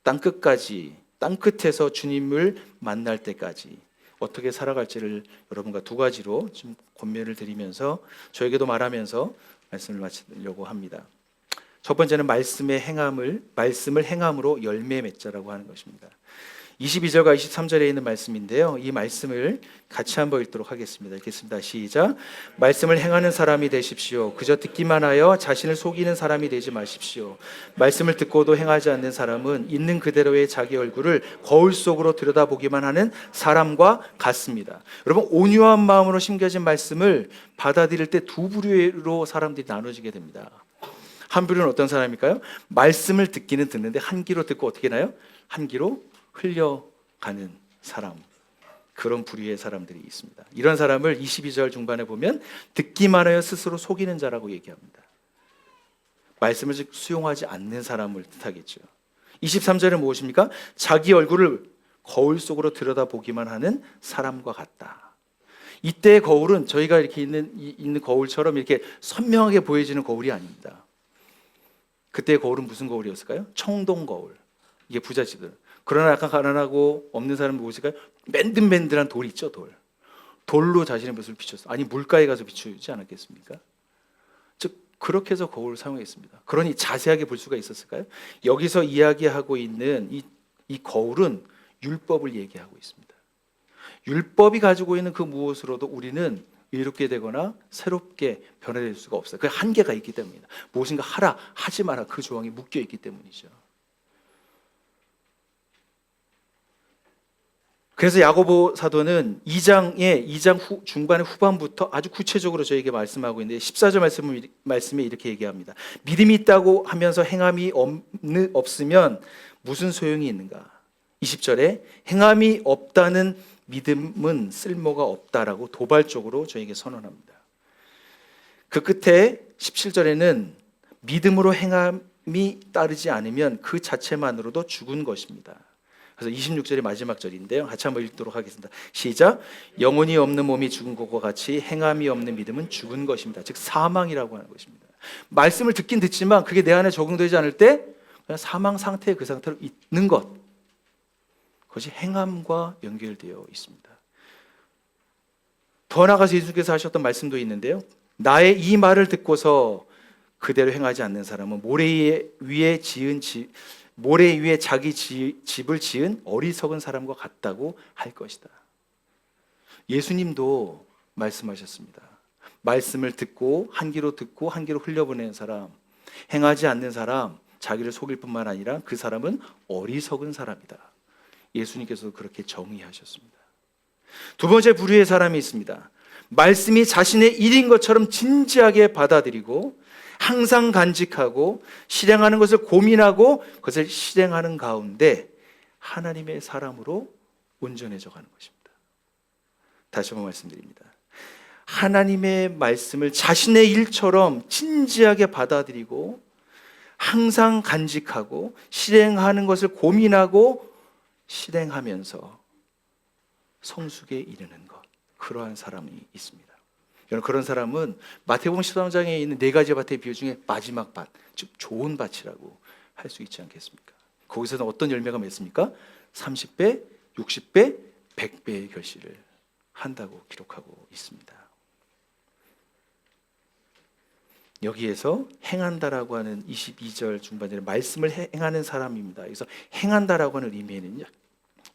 땅 끝에서 주님을 만날 때까지 어떻게 살아갈지를 여러분과 두 가지로 좀 권면을 드리면서 저에게도 말하면서 말씀을 마치려고 합니다. 첫 번째는 말씀을 행함으로 열매 맺자라고 하는 것입니다. 22절과 23절에 있는 말씀인데요, 이 말씀을 같이 한번 읽도록 하겠습니다. 읽겠습니다. 시작. 말씀을 행하는 사람이 되십시오. 그저 듣기만 하여 자신을 속이는 사람이 되지 마십시오. 말씀을 듣고도 행하지 않는 사람은 있는 그대로의 자기 얼굴을 거울 속으로 들여다보기만 하는 사람과 같습니다. 여러분, 온유한 마음으로 심겨진 말씀을 받아들일 때 두 부류로 사람들이 나눠지게 됩니다. 한 부류는 어떤 사람일까요? 말씀을 듣기는 듣는데 한 귀로 듣고 어떻게 나요? 한 귀로 흘려가는 사람, 그런 부류의 사람들이 있습니다. 이런 사람을 22절 중반에 보면 듣기만 하여 스스로 속이는 자라고 얘기합니다. 말씀을 수용하지 않는 사람을 뜻하겠죠. 23절은 무엇입니까? 자기 얼굴을 거울 속으로 들여다보기만 하는 사람과 같다. 이때의 거울은 저희가 이렇게 있는 거울처럼 이렇게 선명하게 보여지는 거울이 아닙니다. 그때의 거울은 무슨 거울이었을까요? 청동 거울. 이게 부잣집들. 그러나 약간 가난하고 없는 사람은 무엇일까요? 맨들맨들한 돌 있죠, 돌. 돌로 자신의 모습을 비췄어. 아니 물가에 가서 비추지 않았겠습니까? 즉 그렇게 해서 거울을 사용했습니다. 그러니 자세하게 볼 수가 있었을까요? 여기서 이야기하고 있는 이 거울은 율법을 얘기하고 있습니다. 율법이 가지고 있는 그 무엇으로도 우리는 의롭게 되거나 새롭게 변화될 수가 없어요. 그 한계가 있기 때문입니다. 무엇인가 하라, 하지 마라, 그 조항이 묶여 있기 때문이죠. 그래서 야고보 사도는 2장 중반의 후반부터 아주 구체적으로 저에게 말씀하고 있는데 14절 말씀에 이렇게 얘기합니다. 믿음이 있다고 하면서 행함이 없으면 무슨 소용이 있는가? 20절에 행함이 없다는 믿음은 쓸모가 없다라고 도발적으로 저에게 선언합니다. 그 끝에 17절에는 믿음으로 행함이 따르지 않으면 그 자체만으로도 죽은 것입니다. 그래서 26절이 마지막 절인데요. 같이 한번 읽도록 하겠습니다. 시작. 영혼이 없는 몸이 죽은 것과 같이 행함이 없는 믿음은 죽은 것입니다. 즉 사망이라고 하는 것입니다. 말씀을 듣긴 듣지만 그게 내 안에 적용되지 않을 때 그냥 사망 상태에 그 상태로 있는 것. 그것이 행함과 연결되어 있습니다. 더 나아가서 예수께서 하셨던 말씀도 있는데요. 나의 이 말을 듣고서 그대로 행하지 않는 사람은 모래 위에 자기 집을 지은 어리석은 사람과 같다고 할 것이다. 예수님도 말씀하셨습니다. 말씀을 듣고 한 귀로 흘려보내는 사람, 행하지 않는 사람, 자기를 속일 뿐만 아니라 그 사람은 어리석은 사람이다. 예수님께서도 그렇게 정의하셨습니다. 두 번째 부류의 사람이 있습니다. 말씀이 자신의 일인 것처럼 진지하게 받아들이고 항상 간직하고 실행하는 것을 고민하고 그것을 실행하는 가운데 하나님의 사람으로 온전해져 가는 것입니다. 다시 한번 말씀드립니다. 하나님의 말씀을 자신의 일처럼 진지하게 받아들이고 항상 간직하고 실행하는 것을 고민하고 실행하면서 성숙에 이르는 것, 그러한 사람이 있습니다. 여러분, 그런 사람은 마태복음 13장에 있는 네 가지 밭의 비유 중에 마지막 밭, 즉 좋은 밭이라고 할 수 있지 않겠습니까? 거기서는 어떤 열매가 맺습니까? 30배, 60배, 100배의 결실을 한다고 기록하고 있습니다. 여기에서 행한다라고 하는 22절 중반절에 말씀을 행하는 사람입니다. 그래서 행한다라고 하는 의미에는요,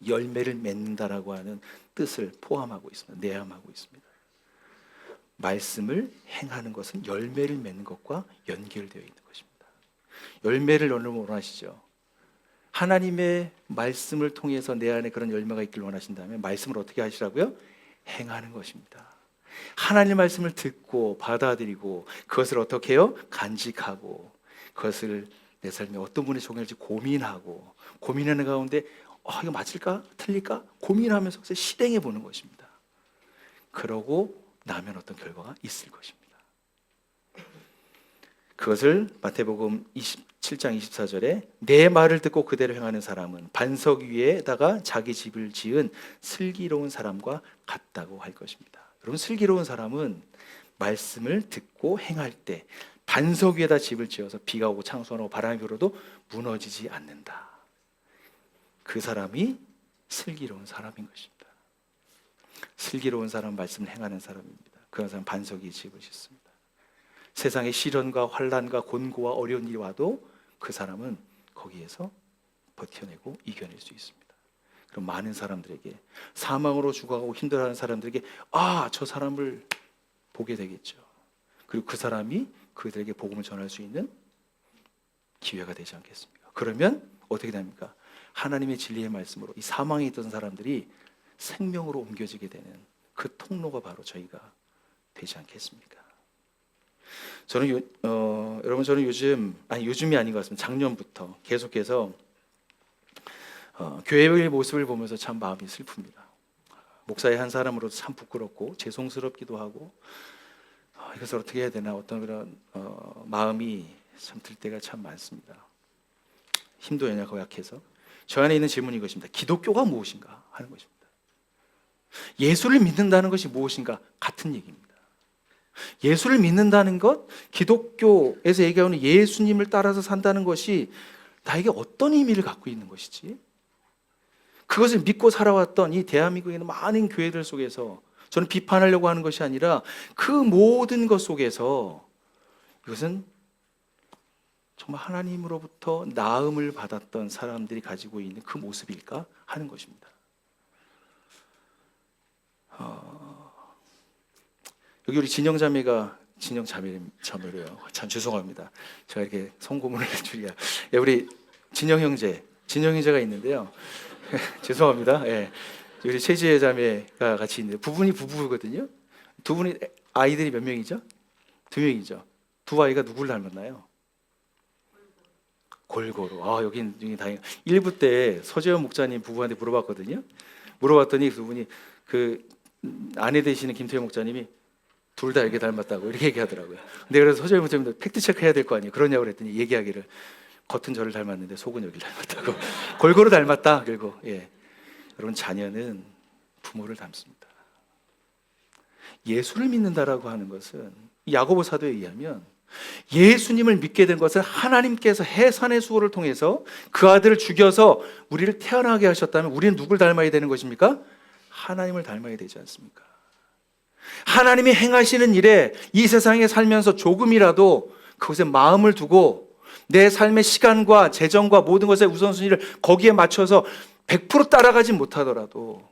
열매를 맺는다라고 하는 뜻을 포함하고 있습니다. 내함하고 있습니다. 말씀을 행하는 것은 열매를 맺는 것과 연결되어 있는 것입니다. 열매를 여러분 원하시죠? 하나님의 말씀을 통해서 내 안에 그런 열매가 있길 원하신다면 말씀을 어떻게 하시라고요? 행하는 것입니다. 하나님의 말씀을 듣고 받아들이고 그것을 어떻게 해요? 간직하고 그것을 내 삶에 어떤 분이 적용할지 고민하고 고민하는 가운데 이거 맞을까? 틀릴까? 고민하면서 그것을 실행해 보는 것입니다. 그러고 나면 어떤 결과가 있을 것입니다. 그것을 마태복음 27장 24절에 내 말을 듣고 그대로 행하는 사람은 반석 위에다가 자기 집을 지은 슬기로운 사람과 같다고 할 것입니다. 여러분, 슬기로운 사람은 말씀을 듣고 행할 때 반석 위에다 집을 지어서 비가 오고 창수하고 바람이 불어도 무너지지 않는다. 그 사람이 슬기로운 사람인 것입니다. 슬기로운 사람, 말씀을 행하는 사람입니다. 그런 사람 반석 위에 집을 짓습니다. 세상의 시련과 환난과 곤고와 어려운 일이 와도 그 사람은 거기에서 버텨내고 이겨낼 수 있습니다. 그럼 많은 사람들에게, 사망으로 죽어가고 힘들어하는 사람들에게 저 사람을 보게 되겠죠. 그리고 그 사람이 그들에게 복음을 전할 수 있는 기회가 되지 않겠습니까? 그러면 어떻게 됩니까? 하나님의 진리의 말씀으로 이 사망에 있던 사람들이 생명으로 옮겨지게 되는 그 통로가 바로 저희가 되지 않겠습니까? 저는 여러분, 저는 요즘이 아닌 것 같습니다. 작년부터 계속해서 교회의 모습을 보면서 참 마음이 슬픕니다. 목사의 한 사람으로도 참 부끄럽고 죄송스럽기도 하고 이것을 어떻게 해야 되나 어떤 그런 마음이 참 들 때가 참 많습니다. 힘도 연약하고 약해서 저 안에 있는 질문이 이것입니다. 기독교가 무엇인가 하는 것입니다. 예수를 믿는다는 것이 무엇인가 같은 얘기입니다. 예수를 믿는다는 것, 기독교에서 얘기하는 예수님을 따라서 산다는 것이 나에게 어떤 의미를 갖고 있는 것이지? 그것을 믿고 살아왔던 이 대한민국에 있는 많은 교회들 속에서 저는 비판하려고 하는 것이 아니라 그 모든 것 속에서 이것은 정말 하나님으로부터 나음을 받았던 사람들이 가지고 있는 그 모습일까 하는 것입니다. 여기 우리 진영자매래요. 참 죄송합니다. 제가 이렇게 성고문을 할 줄이야. 우리 진영 형제가 있는데요. 죄송합니다. 우리 최지혜 자매가 같이 있는데 부부거든요. 두 분이 아이들이 몇 명이죠? 두 명이죠. 두 아이가 누구를 닮았나요? 골고루. 여긴 다행이에요. 1부 때 서재원 목사님 부부한테 물어봤거든요. 물어봤더니 두 분이 그 아내 되시는 김태현 목사님이 둘 다 이렇게 닮았다고 이렇게 얘기하더라고요. 근데 그래서 서재원 목사님도 팩트 체크해야 될 거 아니에요. 그러냐고 그랬더니 얘기하기를 겉은 저를 닮았는데 속은 여기를 닮았다고. 골고루 닮았다. 결국 여러분, 자녀는 부모를 닮습니다. 예수를 믿는다라고 하는 것은 야고보 사도에 의하면 예수님을 믿게 된 것은 하나님께서 해산의 수고를 통해서 그 아들을 죽여서 우리를 태어나게 하셨다면 우리는 누굴 닮아야 되는 것입니까? 하나님을 닮아야 되지 않습니까? 하나님이 행하시는 일에 이 세상에 살면서 조금이라도 그것에 마음을 두고 내 삶의 시간과 재정과 모든 것의 우선순위를 거기에 맞춰서 100% 따라가지 못하더라도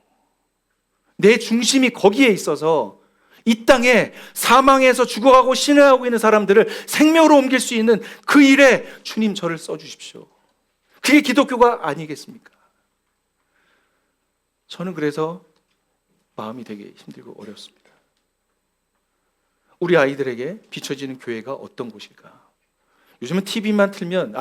내 중심이 거기에 있어서 이 땅에 사망에서 죽어가고 신뢰하고 있는 사람들을 생명으로 옮길 수 있는 그 일에 주님 저를 써주십시오. 그게 기독교가 아니겠습니까? 저는 그래서 마음이 되게 힘들고 어렵습니다. 우리 아이들에게 비춰지는 교회가 어떤 곳일까? 요즘은 TV만 틀면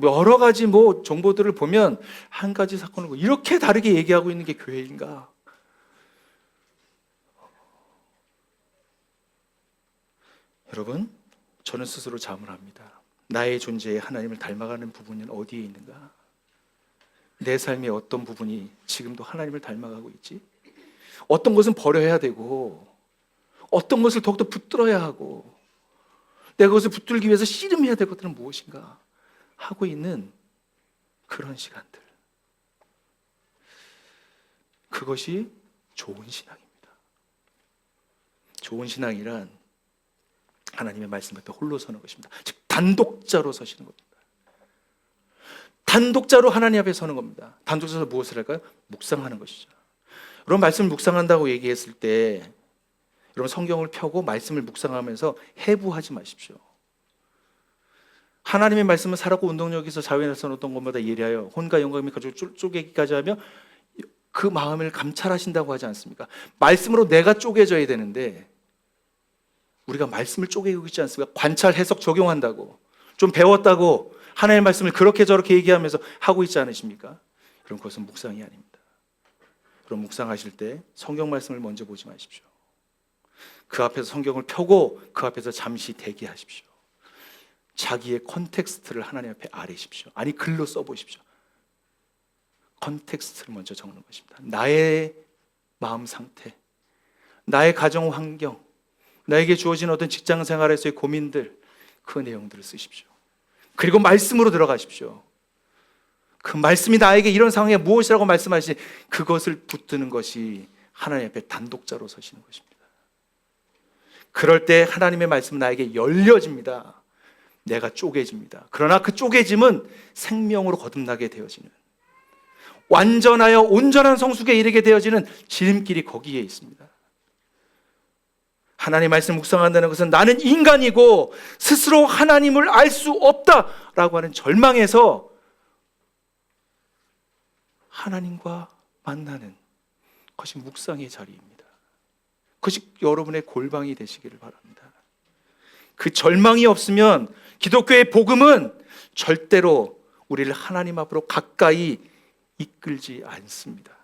여러 가지 정보들을 보면 한 가지 사건을 이렇게 다르게 얘기하고 있는 게 교회인가? 여러분, 저는 스스로 자문합니다. 나의 존재에 하나님을 닮아가는 부분은 어디에 있는가? 내 삶의 어떤 부분이 지금도 하나님을 닮아가고 있지? 어떤 것은 버려야 되고 어떤 것을 더욱더 붙들어야 하고 내가 그것을 붙들기 위해서 씨름해야 될 것들은 무엇인가 하고 있는 그런 시간들, 그것이 좋은 신앙입니다. 좋은 신앙이란 하나님의 말씀 앞에 홀로 서는 것입니다. 즉 단독자로 서시는 겁니다. 단독자로 하나님 앞에 서는 겁니다. 단독자로 무엇을 할까요? 묵상하는 것이죠. 여러분, 말씀을 묵상한다고 얘기했을 때 여러분, 성경을 펴고 말씀을 묵상하면서 해부하지 마십시오. 하나님의 말씀은 살았고 운동력에서 자유에 나서는 것마다 예리하여 혼과 영광이 가지고 쪼개기까지 하며 그 마음을 감찰하신다고 하지 않습니까? 말씀으로 내가 쪼개져야 되는데 우리가 말씀을 쪼개고 있지 않습니까? 관찰, 해석, 적용한다고 좀 배웠다고 하나님의 말씀을 그렇게 저렇게 얘기하면서 하고 있지 않으십니까? 그럼 그것은 묵상이 아닙니다. 그럼 묵상하실 때 성경 말씀을 먼저 보지 마십시오. 그 앞에서 성경을 펴고 그 앞에서 잠시 대기하십시오. 자기의 컨텍스트를 하나님 앞에 아뢰십시오. 글로 써보십시오. 컨텍스트를 먼저 적는 것입니다. 나의 마음 상태, 나의 가정 환경, 나에게 주어진 어떤 직장 생활에서의 고민들, 그 내용들을 쓰십시오. 그리고 말씀으로 들어가십시오. 그 말씀이 나에게 이런 상황에 무엇이라고 말씀하시니 그것을 붙드는 것이 하나님 앞에 단독자로 서시는 것입니다. 그럴 때 하나님의 말씀은 나에게 열려집니다. 내가 쪼개집니다. 그러나 그 쪼개짐은 생명으로 거듭나게 되어지는, 완전하여 온전한 성숙에 이르게 되어지는 지름길이 거기에 있습니다. 하나님의 말씀 묵상한다는 것은 나는 인간이고 스스로 하나님을 알 수 없다라고 하는 절망에서 하나님과 만나는 것이 묵상의 자리입니다. 그것이 여러분의 골방이 되시기를 바랍니다. 그 절망이 없으면 기독교의 복음은 절대로 우리를 하나님 앞으로 가까이 이끌지 않습니다.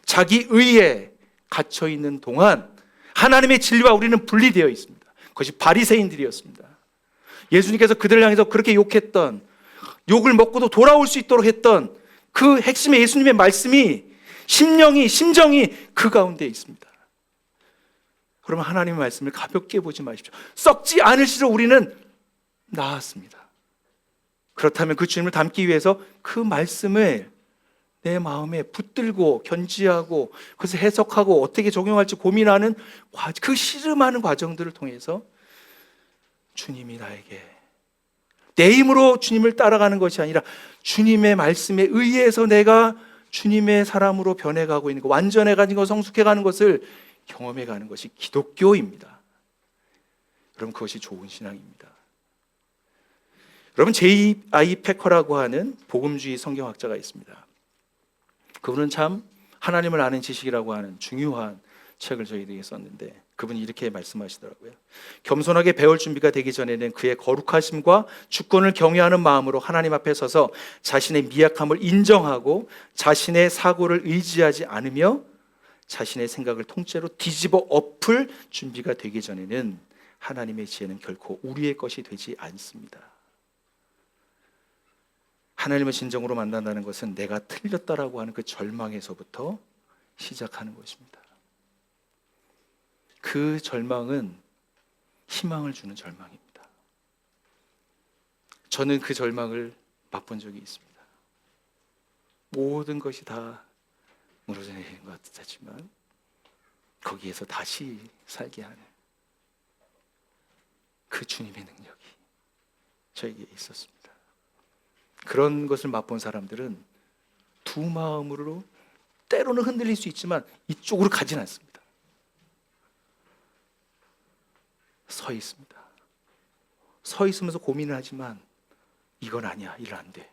자기 의에 갇혀 있는 동안 하나님의 진리와 우리는 분리되어 있습니다. 그것이 바리새인들이었습니다. 예수님께서 그들을 향해서 그렇게 욕했던, 욕을 먹고도 돌아올 수 있도록 했던 그 핵심의 예수님의 말씀이, 심정이 그 가운데 있습니다. 그러면 하나님의 말씀을 가볍게 보지 마십시오. 썩지 않을수록 우리는 나았습니다. 그렇다면 그 주님을 닮기 위해서 그 말씀을 내 마음에 붙들고 견지하고 그것을 해석하고 어떻게 적용할지 고민하는 그 씨름하는 과정들을 통해서 주님이 나에게 내 힘으로 주님을 따라가는 것이 아니라 주님의 말씀에 의해서 내가 주님의 사람으로 변해가고 있는 것, 완전해가는 것, 성숙해가는 것을 경험해가는 것이 기독교입니다. 여러분, 그것이 좋은 신앙입니다. 여러분, J.I. 패커라고 하는 복음주의 성경학자가 있습니다. 그분은 참 하나님을 아는 지식이라고 하는 중요한 책을 저희들에게 썼는데 그분이 이렇게 말씀하시더라고요. 겸손하게 배울 준비가 되기 전에는 그의 거룩하심과 주권을 경외하는 마음으로 하나님 앞에 서서 자신의 미약함을 인정하고 자신의 사고를 의지하지 않으며 자신의 생각을 통째로 뒤집어 엎을 준비가 되기 전에는 하나님의 지혜는 결코 우리의 것이 되지 않습니다. 하나님을 진정으로 만난다는 것은 내가 틀렸다라고 하는 그 절망에서부터 시작하는 것입니다. 그 절망은 희망을 주는 절망입니다. 저는 그 절망을 맛본 적이 있습니다. 모든 것이 다 무너져 내리는 것 같았지만 거기에서 다시 살게 하는 그 주님의 능력이 저에게 있었습니다. 그런 것을 맛본 사람들은 두 마음으로 때로는 흔들릴 수 있지만 이쪽으로 가진 않습니다. 서 있습니다. 서 있으면서 고민을 하지만 이건 아니야, 이건 안 돼.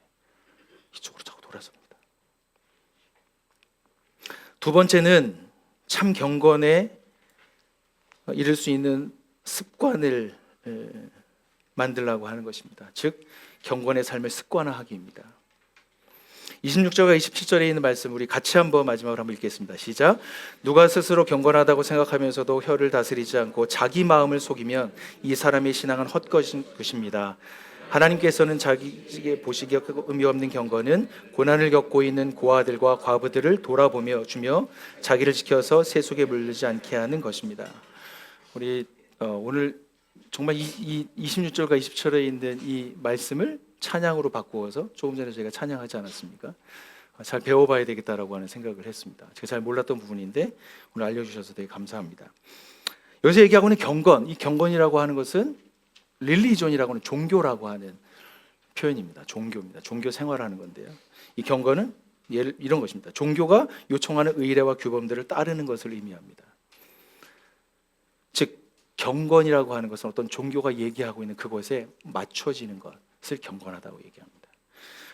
이쪽으로 자꾸 돌아섭니다. 두 번째는 참 경건에 이를 수 있는 습관을 만들라고 하는 것입니다. 즉 경건의 삶을 습관화하기입니다. 26절과 27절에 있는 말씀 우리 같이 한번 마지막으로 한번 읽겠습니다. 시작. 누가 스스로 경건하다고 생각하면서도 혀를 다스리지 않고 자기 마음을 속이면 이 사람의 신앙은 헛것입니다. 하나님께서는 자기에게 보시기에 의미 없는 경건은 고난을 겪고 있는 고아들과 과부들을 돌아보며 주며 자기를 지켜서 세속에 물들지 않게 하는 것입니다. 우리 오늘 정말 이 26절과 27절에 있는 이 말씀을 찬양으로 바꾸어서 조금 전에 저희가 찬양하지 않았습니까? 잘 배워봐야 되겠다라고 하는 생각을 했습니다. 제가 잘 몰랐던 부분인데 오늘 알려주셔서 되게 감사합니다. 여기서 얘기하고 있는 경건, 이 경건이라고 하는 것은 릴리존이라고 하는 종교라고 하는 표현입니다. 종교입니다. 종교 생활하는 건데요. 이 경건은 이런 것입니다. 종교가 요청하는 의례와 규범들을 따르는 것을 의미합니다. 즉 경건이라고 하는 것은 어떤 종교가 얘기하고 있는 그것에 맞춰지는 것을 경건하다고 얘기합니다.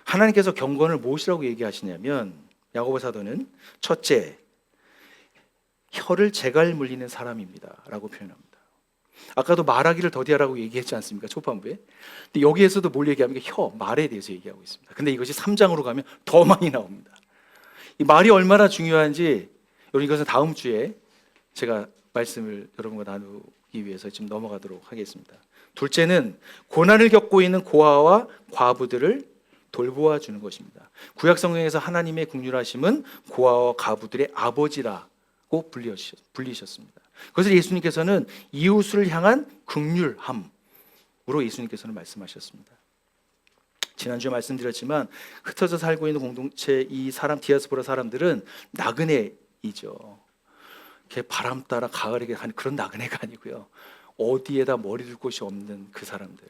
하나님께서 경건을 무엇이라고 얘기하시냐면 야고보 사도는 첫째, 혀를 재갈 물리는 사람입니다 라고 표현합니다. 아까도 말하기를 더디하라고 얘기했지 않습니까? 초반부에. 근데 여기에서도 뭘 얘기합니까? 혀, 말에 대해서 얘기하고 있습니다. 근데 이것이 3장으로 가면 더 많이 나옵니다. 이 말이 얼마나 중요한지 여러분 이것은 다음 주에 제가 말씀을 여러분과 나누기 위해서 지금 넘어가도록 하겠습니다. 둘째는 고난을 겪고 있는 고아와 과부들을 돌보아 주는 것입니다. 구약 성경에서 하나님의 긍휼하심은 고아와 과부들의 아버지라고 불리셨습니다. 그래서 예수님께서는 이웃을 향한 긍휼함으로 예수님께서는 말씀하셨습니다. 지난주에 말씀드렸지만 흩어져 살고 있는 공동체 이 사람 디아스포라 사람들은 나그네이죠. 바람 따라 가을에게 가는 그런 나그네가 아니고요. 어디에다 머리 둘 곳이 없는 그 사람들을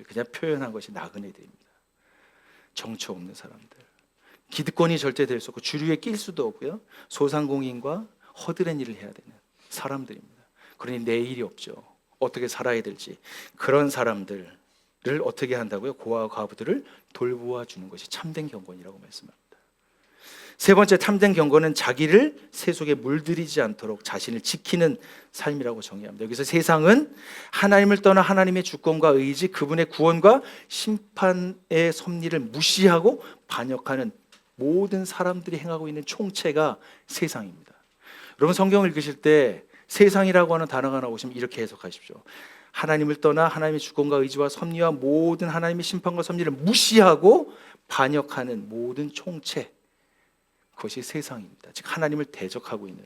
그냥 표현한 것이 나그네들입니다. 정처 없는 사람들. 기득권이 절대 될 수 없고 주류에 낄 수도 없고요. 소상공인과 허드렛 일을 해야 되는 사람들입니다. 그러니 내일이 없죠. 어떻게 살아야 될지. 그런 사람들을 어떻게 한다고요? 고아와 과부들을 돌보아 주는 것이 참된 경건이라고 말씀합니다. 세 번째 참된 경건은 자기를 세속에 물들이지 않도록 자신을 지키는 삶이라고 정의합니다. 여기서 세상은 하나님을 떠나 하나님의 주권과 의지, 그분의 구원과 심판의 섭리를 무시하고 반역하는 모든 사람들이 행하고 있는 총체가 세상입니다. 여러분 성경을 읽으실 때 세상이라고 하는 단어가 나오시면 이렇게 해석하십시오. 하나님을 떠나 하나님의 주권과 의지와 섭리와 모든 하나님의 심판과 섭리를 무시하고 반역하는 모든 총체, 그것이 세상입니다. 즉 하나님을 대적하고 있는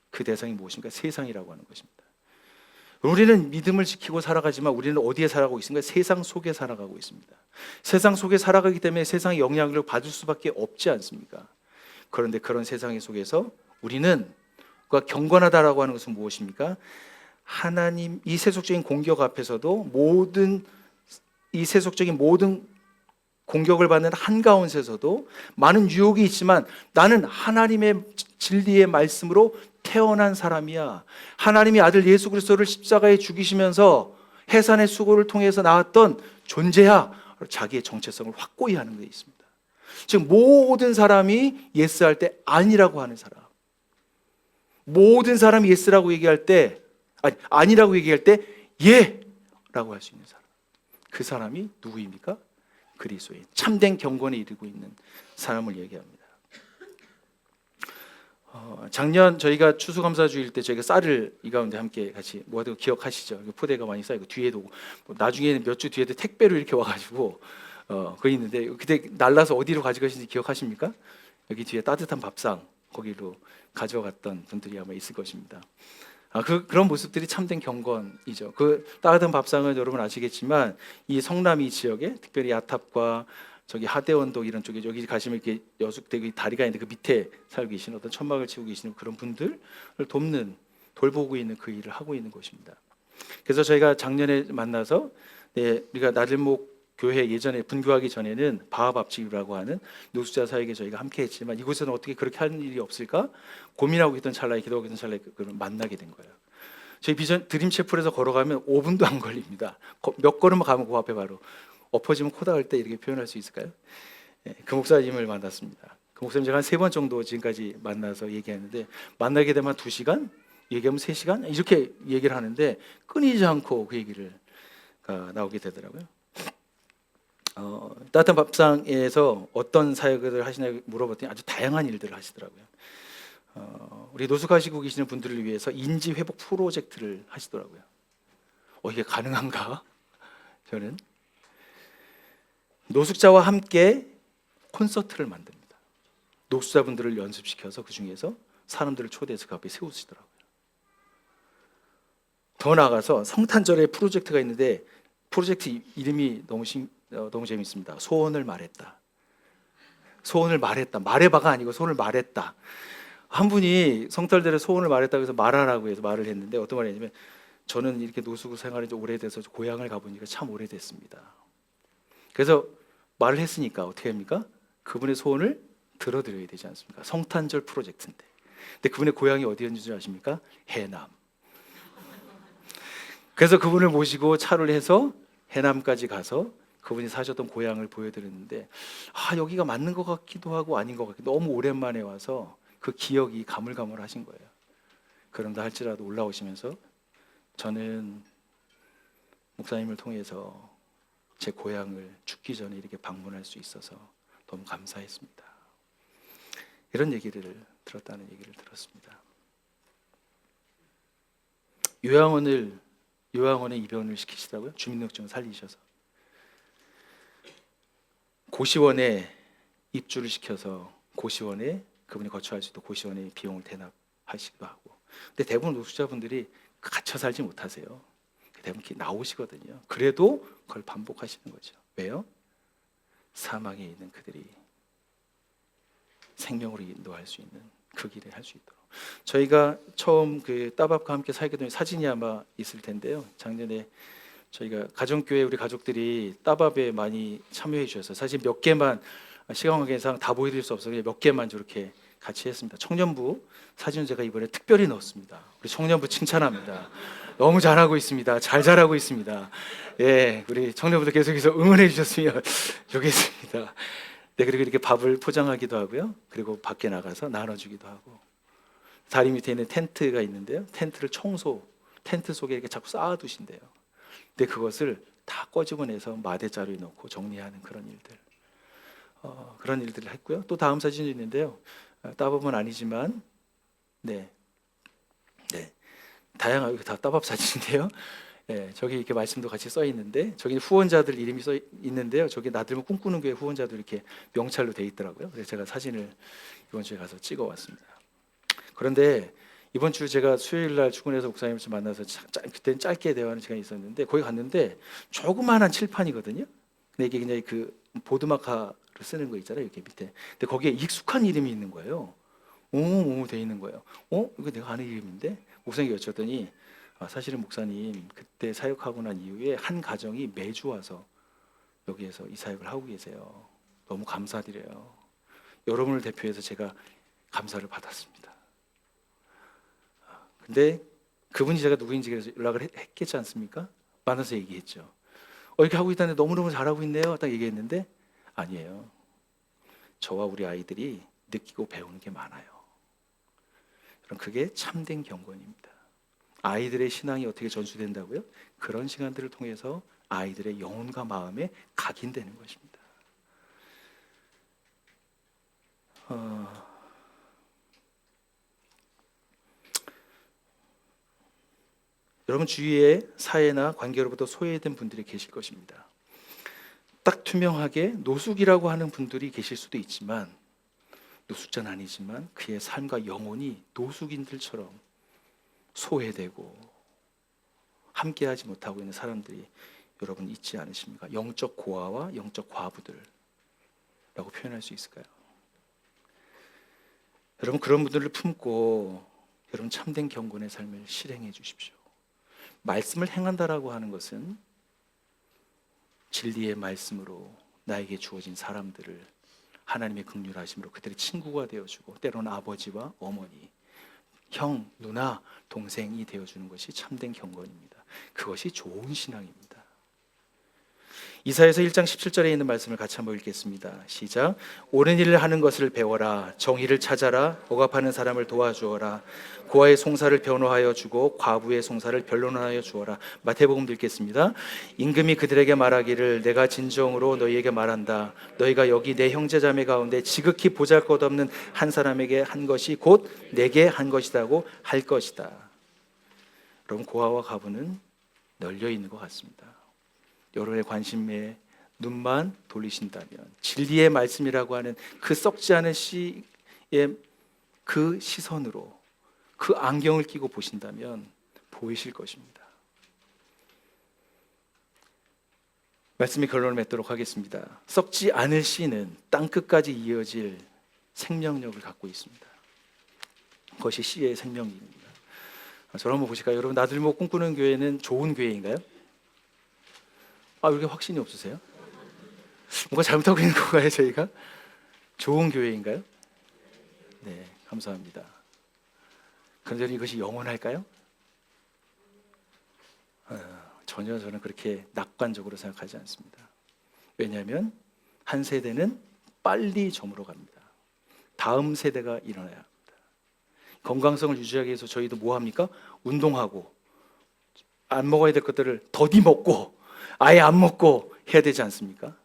그 대상이 무엇인가? 세상이라고 하는 것입니다. 우리는 믿음을 지키고 살아가지만 우리는 어디에 살아가고 있습니까? 세상 속에 살아가고 있습니다. 세상 속에 살아가기 때문에 세상의 영향력을 받을 수밖에 없지 않습니까? 그런데 그런 세상 속에서 우리는 경건하다라고 하는 것은 무엇입니까? 하나님 이 세속적인 공격 앞에서도 이 세속적인 모든 공격을 받는 한가운데서도 많은 유혹이 있지만 나는 하나님의 진리의 말씀으로 태어난 사람이야. 하나님이 아들 예수 그리스도를 십자가에 죽이시면서 해산의 수고를 통해서 나왔던 존재야. 자기의 정체성을 확고히 하는 데 있습니다. 즉 모든 사람이 예스할 때 아니라고 하는 사람, 모든 사람이 예스라고 얘기할 때 아니라고 얘기할 때 예라고 할 수 있는 사람, 그 사람이 누구입니까? 그리스도인, 참된 경건에 이르고 있는 사람을 얘기합니다. 작년 저희가 추수감사주일 때 저희가 쌀을 이 가운데 함께 같이 모아두고 기억하시죠? 포대가 많이 쌓이고 뒤에도 나중에는 몇 주 뒤에도 택배로 이렇게 와가지고 거 있는데 그때 날라서 어디로 가져가신지 기억하십니까? 여기 뒤에 따뜻한 밥상 거기로 가져갔던 분들이 아마 있을 것입니다. 그런 모습들이 참된 경건이죠. 그 따뜻한 밥상은 여러분 아시겠지만 이 성남 이 지역에 특별히 야탑과 저기 하대원도 이런 쪽에 여기 가시면 이렇게 여숙되고 다리가 있는데 그 밑에 살고 계시는 어떤 천막을 치고 계시는 그런 분들을 돌보고 있는 그 일을 하고 있는 곳입니다. 그래서 저희가 작년에 만나서 우리가 나들목 교회 예전에 분교하기 전에는 바합합집이라고 하는 노숙자 사역에 저희가 함께했지만 이곳에는 어떻게 그렇게 하는 일이 없을까 고민하고 있던 찰나에 기도하고 있던 찰나에 그걸 만나게 된 거예요. 저희 비전 드림채플에서 걸어가면 5분도 안 걸립니다. 몇 걸음만 가면 그 앞에 바로 엎어지면 코 닿을 때 이렇게 표현할 수 있을까요? 그 목사님을 만났습니다. 그 목사님 제가 한 3번 정도 지금까지 만나서 얘기했는데 만나게 되면 2시간, 얘기하면 3시간 이렇게 얘기를 하는데 끊이지 않고 그 얘기를 나오게 되더라고요. 따뜻한 밥상에서 어떤 사역을 하시냐고 물어봤더니 아주 다양한 일들을 하시더라고요. 우리 노숙하시고 계시는 분들을 위해서 인지 회복 프로젝트를 하시더라고요. 이게 가능한가? 저는 노숙자와 함께 콘서트를 만듭니다. 노숙자분들을 연습시켜서 그 중에서 사람들을 초대해서 그 앞에 세우시더라고요. 더 나아가서 성탄절에 프로젝트가 있는데 프로젝트 이름이 너무 재밌습니다. 소원을 말했다. 소원을 말했다. 말해봐가 아니고 소원을 말했다. 한 분이 성탄절에 소원을 말했다고 해서 말하라고 해서 말을 했는데 어떤 말이 냐면 저는 이렇게 노숙 생활이 좀 오래돼서 고향을 가보니까 참 오래됐습니다. 그래서 말을 했으니까 어떻게 합니까? 그분의 소원을 들어드려야 되지 않습니까? 성탄절 프로젝트인데. 근데 그분의 고향이 어디였는지 줄 아십니까? 해남. 그래서 그분을 모시고 차를 해서 해남까지 가서 그분이 사셨던 고향을 보여드렸는데 여기가 맞는 것 같기도 하고 아닌 것 같기도 너무 오랜만에 와서 그 기억이 가물가물하신 거예요. 그런다 할지라도 올라오시면서 저는 목사님을 통해서 제 고향을 죽기 전에 이렇게 방문할 수 있어서 너무 감사했습니다. 이런 얘기를 들었다는 얘기를 들었습니다. 요양원에 입원을 시키시더라고요. 주민등록증을 살리셔서 고시원에 입주를 시켜서 고시원에 그분이 거처할 수 있도록 고시원에 비용을 대납하시기도 하고. 근데 대부분 노숙자분들이 갇혀 살지 못하세요. 대부분 나오시거든요. 그래도 그걸 반복하시는 거죠. 왜요? 사망에 있는 그들이 생명으로 인도할 수 있는 그 길을 할 수 있도록. 저희가 처음 그 따밥과 함께 살게 된 사진이 아마 있을 텐데요. 작년에 저희가 가정교회 우리 가족들이 따밥에 많이 참여해 주셔서 사실 몇 개만 시간 관계상 다 보여드릴 수 없어서 몇 개만 저렇게 같이 했습니다. 청년부 사진 제가 이번에 특별히 넣었습니다. 우리 청년부 칭찬합니다. 너무 잘하고 있습니다. 잘 자라고 있습니다. 우리 청년부들 계속해서 응원해 주셨으면 좋겠습니다. 그리고 이렇게 밥을 포장하기도 하고요. 그리고 밖에 나가서 나눠주기도 하고. 다리 밑에 있는 텐트가 있는데요. 텐트를 텐트 속에 이렇게 자꾸 쌓아두신대요. 근데 그것을 다 꺼집어내서 마대자루에 넣고 정리하는 그런 일들. 그런 일들을 했고요. 또 다음 사진이 있는데요. 따밥은 아니지만, 다양하게 다 따밥 사진인데요. 저기 이렇게 말씀도 같이 써 있는데, 저기 후원자들 이름이 써 있는데요. 저기 나들목 꿈꾸는 교회 후원자도 이렇게 명찰로 돼 있더라고요. 그래서 제가 사진을 이번 주에 가서 찍어 왔습니다. 그런데 이번 주 제가 수요일 날 출근해서 목사님을 좀 만나서 그때는 짧게 대화하는 시간이 있었는데 거기 갔는데 조그마한 칠판이거든요. 근데 이게 그냥 그 보드마카를 쓰는 거 있잖아요. 이렇게 밑에. 근데 거기에 익숙한 이름이 있는 거예요. 오모모모 돼 있는 거예요. 이거 내가 아는 이름인데? 목사님께 여쭤봤더니 사실은 목사님 그때 사역하고 난 이후에 한 가정이 매주 와서 여기에서 이 사역을 하고 계세요. 너무 감사드려요. 여러분을 대표해서 제가 감사를 받았습니다. 근데 그분이 제가 누구인지 그래서 연락을 했겠지 않습니까? 만나서 얘기했죠. 이렇게 하고 있다는데 너무너무 잘하고 있네요. 딱 얘기했는데 아니에요. 저와 우리 아이들이 느끼고 배우는 게 많아요. 그럼 그게 참된 경건입니다. 아이들의 신앙이 어떻게 전수된다고요? 그런 시간들을 통해서 아이들의 영혼과 마음에 각인되는 것입니다. 여러분 주위에 사회나 관계로부터 소외된 분들이 계실 것입니다. 딱 투명하게 노숙이라고 하는 분들이 계실 수도 있지만, 노숙자는 아니지만 그의 삶과 영혼이 노숙인들처럼 소외되고 함께하지 못하고 있는 사람들이 여러분 있지 않으십니까? 영적 고아와 영적 과부들라고 표현할 수 있을까요? 여러분 그런 분들을 품고 여러분 참된 경건의 삶을 실행해 주십시오. 말씀을 행한다라고 하는 것은 진리의 말씀으로 나에게 주어진 사람들을 하나님의 긍휼하심으로 그들의 친구가 되어주고, 때로는 아버지와 어머니, 형, 누나, 동생이 되어주는 것이 참된 경건입니다. 그것이 좋은 신앙입니다. 이사야서 1장 17절에 있는 말씀을 같이 한번 읽겠습니다. 시작. 옳은 일을 하는 것을 배워라. 정의를 찾아라. 억압하는 사람을 도와주어라. 고아의 송사를 변호하여 주고 과부의 송사를 변론하여 주어라. 마태복음 읽겠습니다. 임금이 그들에게 말하기를 내가 진정으로 너희에게 말한다. 너희가 여기 내 형제 자매 가운데 지극히 보잘것없는 한 사람에게 한 것이 곧 내게 한 것이라고 할 것이다. 여러분 고아와 과부는 널려 있는 것 같습니다. 여러분의 관심에 눈만 돌리신다면, 진리의 말씀이라고 하는 그 썩지 않은 씨의 그 시선으로 그 안경을 끼고 보신다면 보이실 것입니다. 말씀의 결론을 맺도록 하겠습니다. 썩지 않을 씨는 땅끝까지 이어질 생명력을 갖고 있습니다. 그것이 씨의 생명입니다. 저를 한번 보실까요? 여러분 나들목 꿈꾸는 교회는 좋은 교회인가요? 왜 이렇게 확신이 없으세요? 뭔가 잘못하고 있는 건가요, 저희가? 좋은 교회인가요? 네, 감사합니다. 그런데 이것이 영원할까요? 전혀 저는 그렇게 낙관적으로 생각하지 않습니다. 왜냐하면 한 세대는 빨리 저물어 갑니다. 다음 세대가 일어나야 합니다. 건강성을 유지하기 위해서 저희도 뭐 합니까? 운동하고 안 먹어야 될 것들을 더디 먹고 아예 안 먹고 해야 되지 않습니까?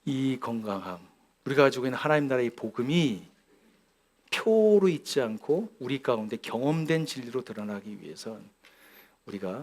이 건강함, 우리가 가지고 있는 하나님 나라의 복음이 표로 있지 않고 우리 가운데 경험된 진리로 드러나기 위해선 우리가